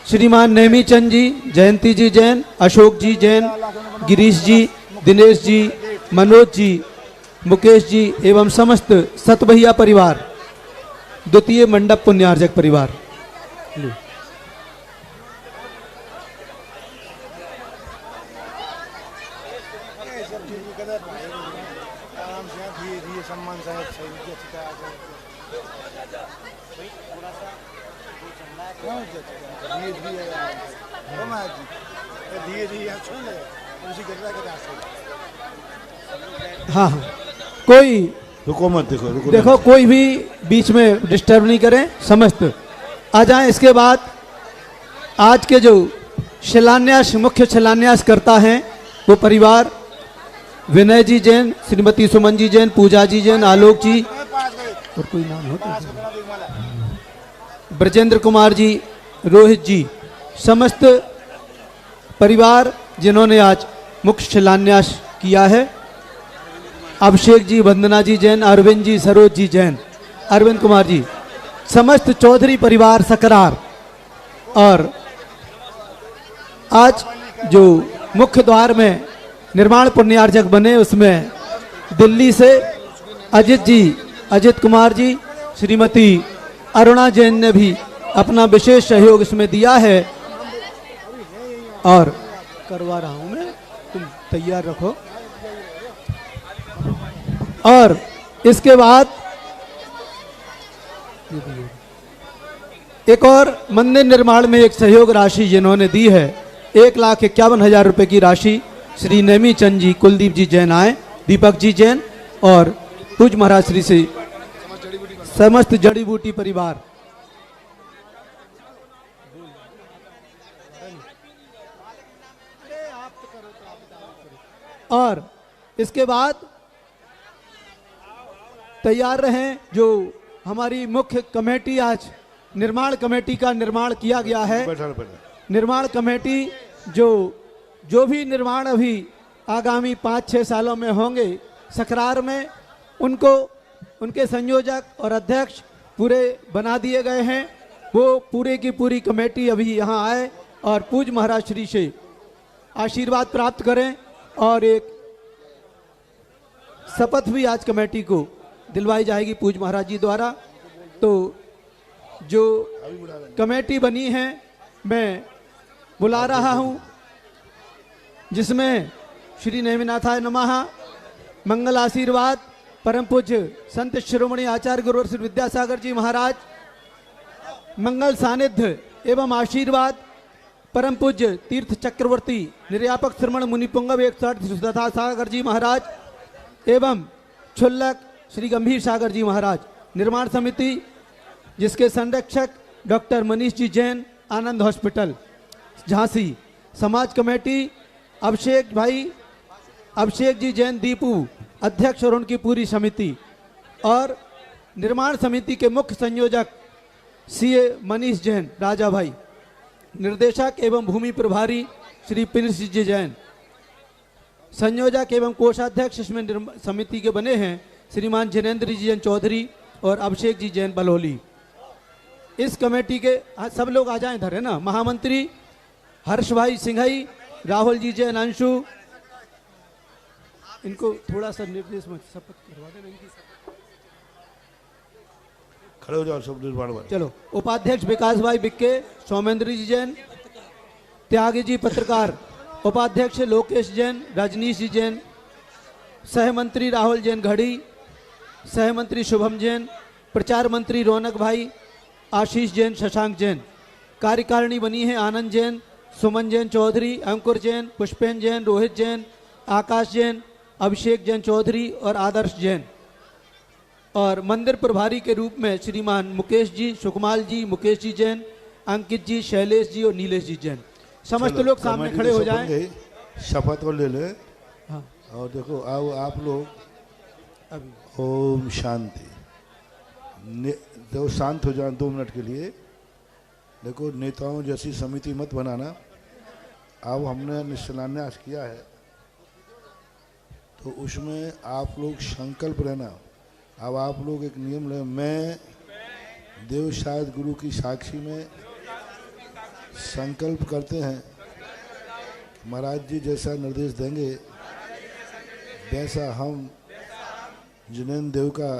D: श्रीमान नेमी चंद जी, जयंती जी जैन, अशोक जी जैन, गिरीश जी, दिनेश जी, मनोज जी, मुकेश जी एवं समस्त सतभैया परिवार, द्वितीय मंडप पुण्यार्जक परिवार। हाँ हाँ कोई
B: रुको मत,
D: देखो कोई भी बीच में डिस्टर्ब नहीं करें, समस्त आ जाएं। इसके बाद आज के जो शिलान्यास, मुख्य शिलान्यास करता है वो परिवार विनय जी जैन, श्रीमती सुमन जी जैन, पूजा जी जैन, आलोक जी और कोई नाम होता है, ब्रजेंद्र कुमार जी, रोहित जी, समस्त परिवार जिन्होंने आज मुख्य शिलान्यास किया है। अभिषेक जी, वंदना जी जैन, अरविंद जी, सरोज जी जैन, अरविंद कुमार जी, समस्त चौधरी परिवार सकरार। और आज जो मुख्य द्वार में निर्माण पुण्यार्जक बने उसमें दिल्ली से अजित जी, अजित कुमार जी, श्रीमती अरुणा जैन ने भी अपना विशेष सहयोग इसमें दिया है। और करवा रहा हूं मैं, तुम तैयार रखो। और इसके बाद एक और मंदिर निर्माण में एक सहयोग राशि जिन्होंने दी है 1,51,000 रुपए की राशि श्री नेमी चंद जी, कुलदीप जी जैन आए, दीपक जी जैन और पूज्य महाराज श्री से समस्त जड़ी बूटी परिवार। और इसके बाद तैयार रहें जो हमारी मुख्य कमेटी, आज निर्माण कमेटी का निर्माण किया गया है। निर्माण कमेटी जो भी निर्माण अभी आगामी 5-6 सालों में होंगे सकरार में, उनको उनके संयोजक और अध्यक्ष पूरे बना दिए गए हैं। वो पूरे की पूरी कमेटी अभी यहाँ आए और पूज्य महाराज श्री से आशीर्वाद प्राप्त करें। और एक शपथ भी आज कमेटी को दिलवाई जाएगी पूज्य महाराज जी द्वारा। तो जो कमेटी बनी है मैं बुला रहा हूं, जिसमें श्री नेमिनाथाय नमः, मंगल आशीर्वाद परम पूज्य संत शिरोमणि आचार्य गुरुवर श्री विद्यासागर जी महाराज, मंगल सानिध्य एवं आशीर्वाद परम पूज्य तीर्थ चक्रवर्ती निर्यापक श्रमण मुनि पुंगव 160 सुधा सागर जी महाराज एवं छुल्लक श्री गंभीर सागर जी महाराज, निर्माण समिति जिसके संरक्षक डॉक्टर मनीष जी जैन, आनंद हॉस्पिटल झांसी, समाज कमेटी अभिषेक भाई, अभिषेक जी जैन दीपू अध्यक्ष और उनकी पूरी समिति, और निर्माण समिति के मुख्य संयोजक सीए मनीष जैन राजा भाई, निर्देशक एवं भूमि प्रभारी श्री प्रिंस जी जैन, संयोजक एवं कोषाध्यक्ष इसमें समिति के बने हैं श्रीमान जिनेन्द्र जी जैन चौधरी और अभिषेक जी जैन बलौली। इस कमेटी के सब लोग आ जाएं इधर, है ना। महामंत्री हर्ष भाई सिंघई, राहुल जी जैन अंशु, इनको थोड़ा सा निर्देश में शपथ करवा देना इनकी।
B: खड़े हो जाओ सब निर्माण वाले।
D: चलो। उपाध्यक्ष विकास भाई बिक्के, सौमेंद्र जी जैन, त्यागी जी पत्रकार, उपाध्यक्ष लोकेश जैन, रजनीश जी जैन, सहमंत्री राहुल जैन घड़ी, सहमंत्री शुभम जैन, प्रचार मंत्री रौनक भाई, आशीष जैन, शशांक जैन। कार्यकारिणी बनी है आनंद जैन, सुमन जैन चौधरी, अंकुर जैन, पुष्पेन जैन, रोहित जैन, आकाश जैन, अभिषेक जैन चौधरी और आदर्श जैन। और मंदिर प्रभारी के रूप में श्रीमान मुकेश जी, सुकमाल जी, मुकेश जी जैन, अंकित जी, शैलेश जी और नीलेश जी जैन। समस्त लोग सामने खड़े हो जाएं।
B: शपथ को ले ले।
D: हाँ।
B: और देखो आओ आप लोग अभी ओम शांति। देखो शांत हो जाए 2 मिनट के लिए। देखो नेताओं जैसी समिति मत बनाना। अब हमने शिलान्यास किया है तो उसमें आप लोग संकल्प रहना। अब आप लोग एक नियम ले, मैं देव शायद गुरु की साक्षी में संकल्प करते हैं महाराज जी जैसा निर्देश देंगे वैसा हम जिनेन्द्र देव का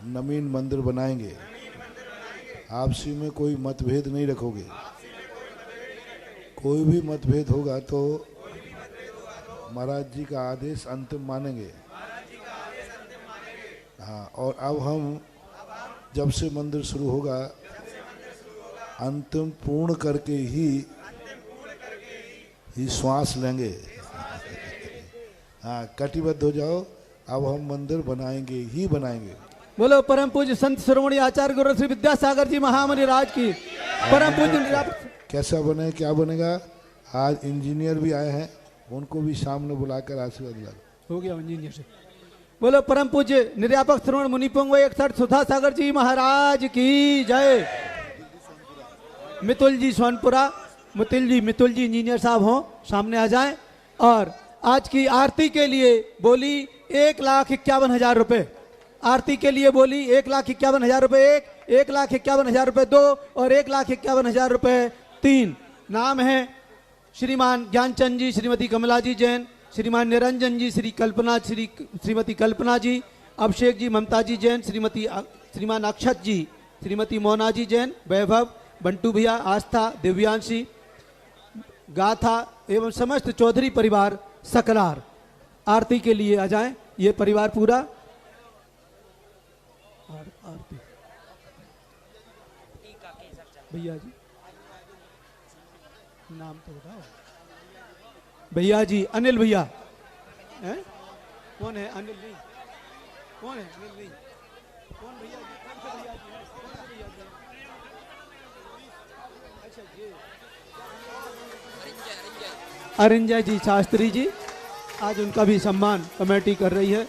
B: नवीन मंदिर बनाएंगे। आपसी में कोई मतभेद नहीं रखोगे। कोई भी मतभेद होगा तो महाराज जी का आदेश अंतिम मानेंगे। हाँ, और अब हम जब से मंदिर शुरू होगा अंतिम पूर्ण करके ही श्वास लेंगे। हाँ, कटिबद्ध हो जाओ। अब हम मंदिर बनाएंगे ही बनाएंगे।
D: बोलो परम पूज्य संत शिरोमणि आचार्य गुरु श्री विद्यासागर जी महामुनि राज की। परम पूज्य
B: कैसा बने, क्या बनेगा। आज इंजीनियर भी आए हैं, उनको भी सामने बुलाकर आशीर्वाद दिला।
D: हो गया इंजीनियर से। बोलो परम पूज्य निर्यापक श्रवण मुनि पुंग 61 सुधा सागर जी महाराज की जय। मितुल जी सोनपुरा, मितुल जी इंजीनियर साहब हो, सामने आ जाएं। और आज की आरती के लिए बोली 1,51,000 रुपए। आरती के लिए बोली 1,51,000 रुपए 1,51,000 रुपए 2 और 1,51,000 रुपए 3। नाम है श्रीमान ज्ञानचंद जी, श्रीमती कमला जी जैन, श्रीमान निरंजन जी, श्रीमती कल्पना जी, अभिषेक जी, ममता जी जैन, श्रीमान अक्षत जी, श्रीमती मोना जी जैन, वैभव, बंटू भैया, आस्था, दिव्यांशी, गाथा एवं समस्त चौधरी परिवार सकरार आरती के लिए आ जाएं। ये परिवार पूरा आरती। भैया जी नाम तो बताओ। भैया जी अनिल भैया हैं? कौन है अनिल? नहीं, कौन है अनिल? नहीं, कौन भैया जी? कौन से भैया जी हैं? कौन से भैया जी? अच्छा जी अरिंजय जी शास्त्री जी, आज उनका भी सम्मान कमेटी कर रही है।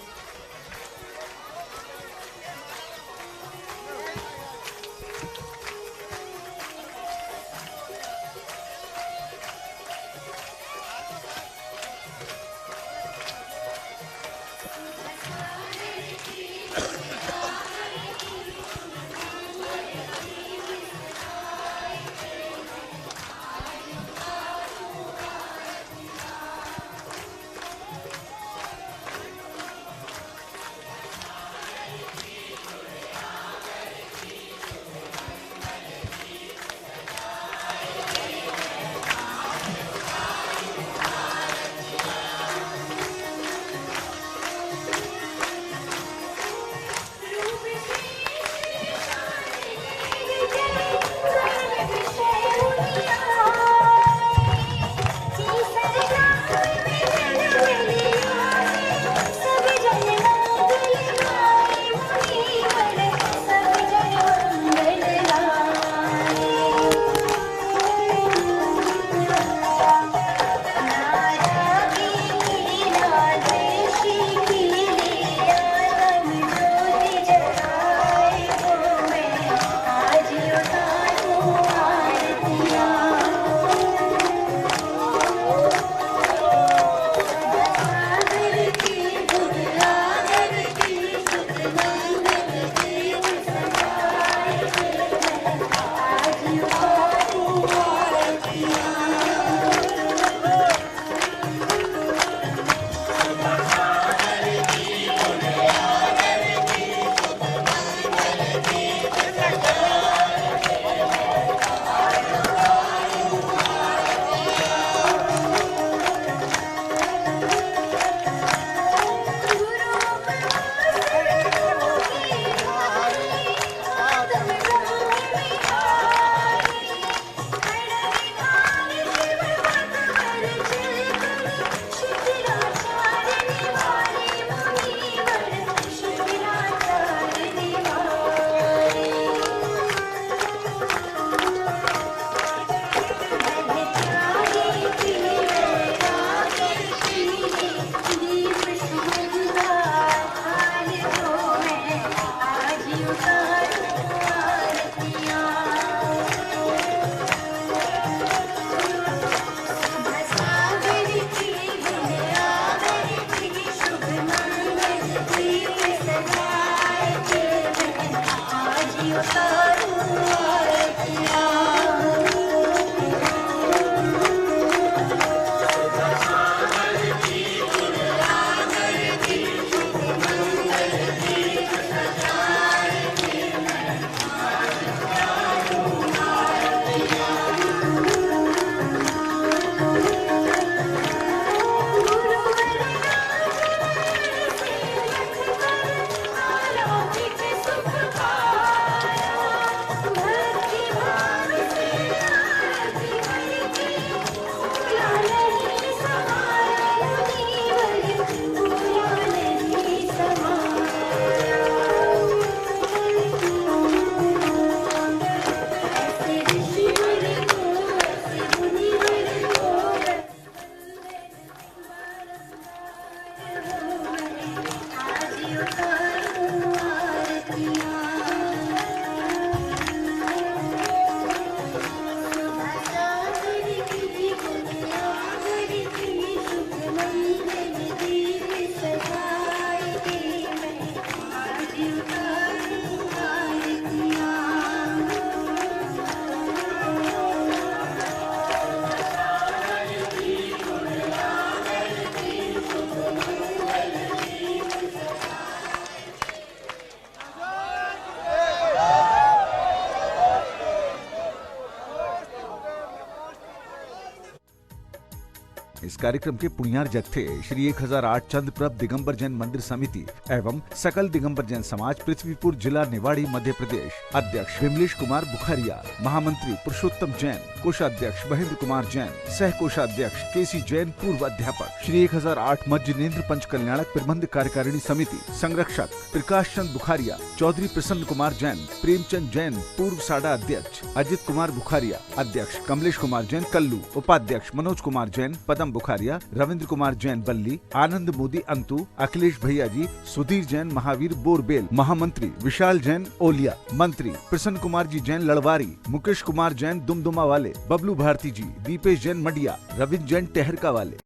A: इस कार्यक्रम के पुण्यार्जक थे श्री 1008 चंद्रप्रभ दिगंबर जैन मंदिर समिति एवं सकल दिगंबर जैन समाज पृथ्वीपुर जिला निवाड़ी मध्य प्रदेश। अध्यक्ष विमलेश कुमार बुखारिया, महामंत्री पुरुषोत्तम जैन, कोषाध्यक्ष महेंद्र कुमार जैन, सह कोषाध्यक्ष केसी जैन, पूर्व अध्यापक श्री 1008 मज्जनेन्द्र पंच कल्याणक प्रबंध कार्यकारिणी समिति, संरक्षक प्रकाश चंद बुखारिया, चौधरी प्रसन्न कुमार जैन, प्रेमचंद जैन, पूर्व साडा अध्यक्ष अजित कुमार बुखारिया, अध्यक्ष कमलेश कुमार जैन कल्लू, उपाध्यक्ष मनोज कुमार जैन पदम बुखारिया, रविंद्र कुमार जैन बल्ली, आनंद मोदी अंतु, अखिलेश भैया जी, सुधीर जैन महावीर बोरबेल, महामंत्री विशाल जैन ओलिया, मंत्री प्रसन्न कुमार जी जैन लड़वारी, मुकेश कुमार जैन दुमदुमा वाले, बबलू भारती जी, दीपेश जैन मडिया, रविंद्र जैन टहरका वाले,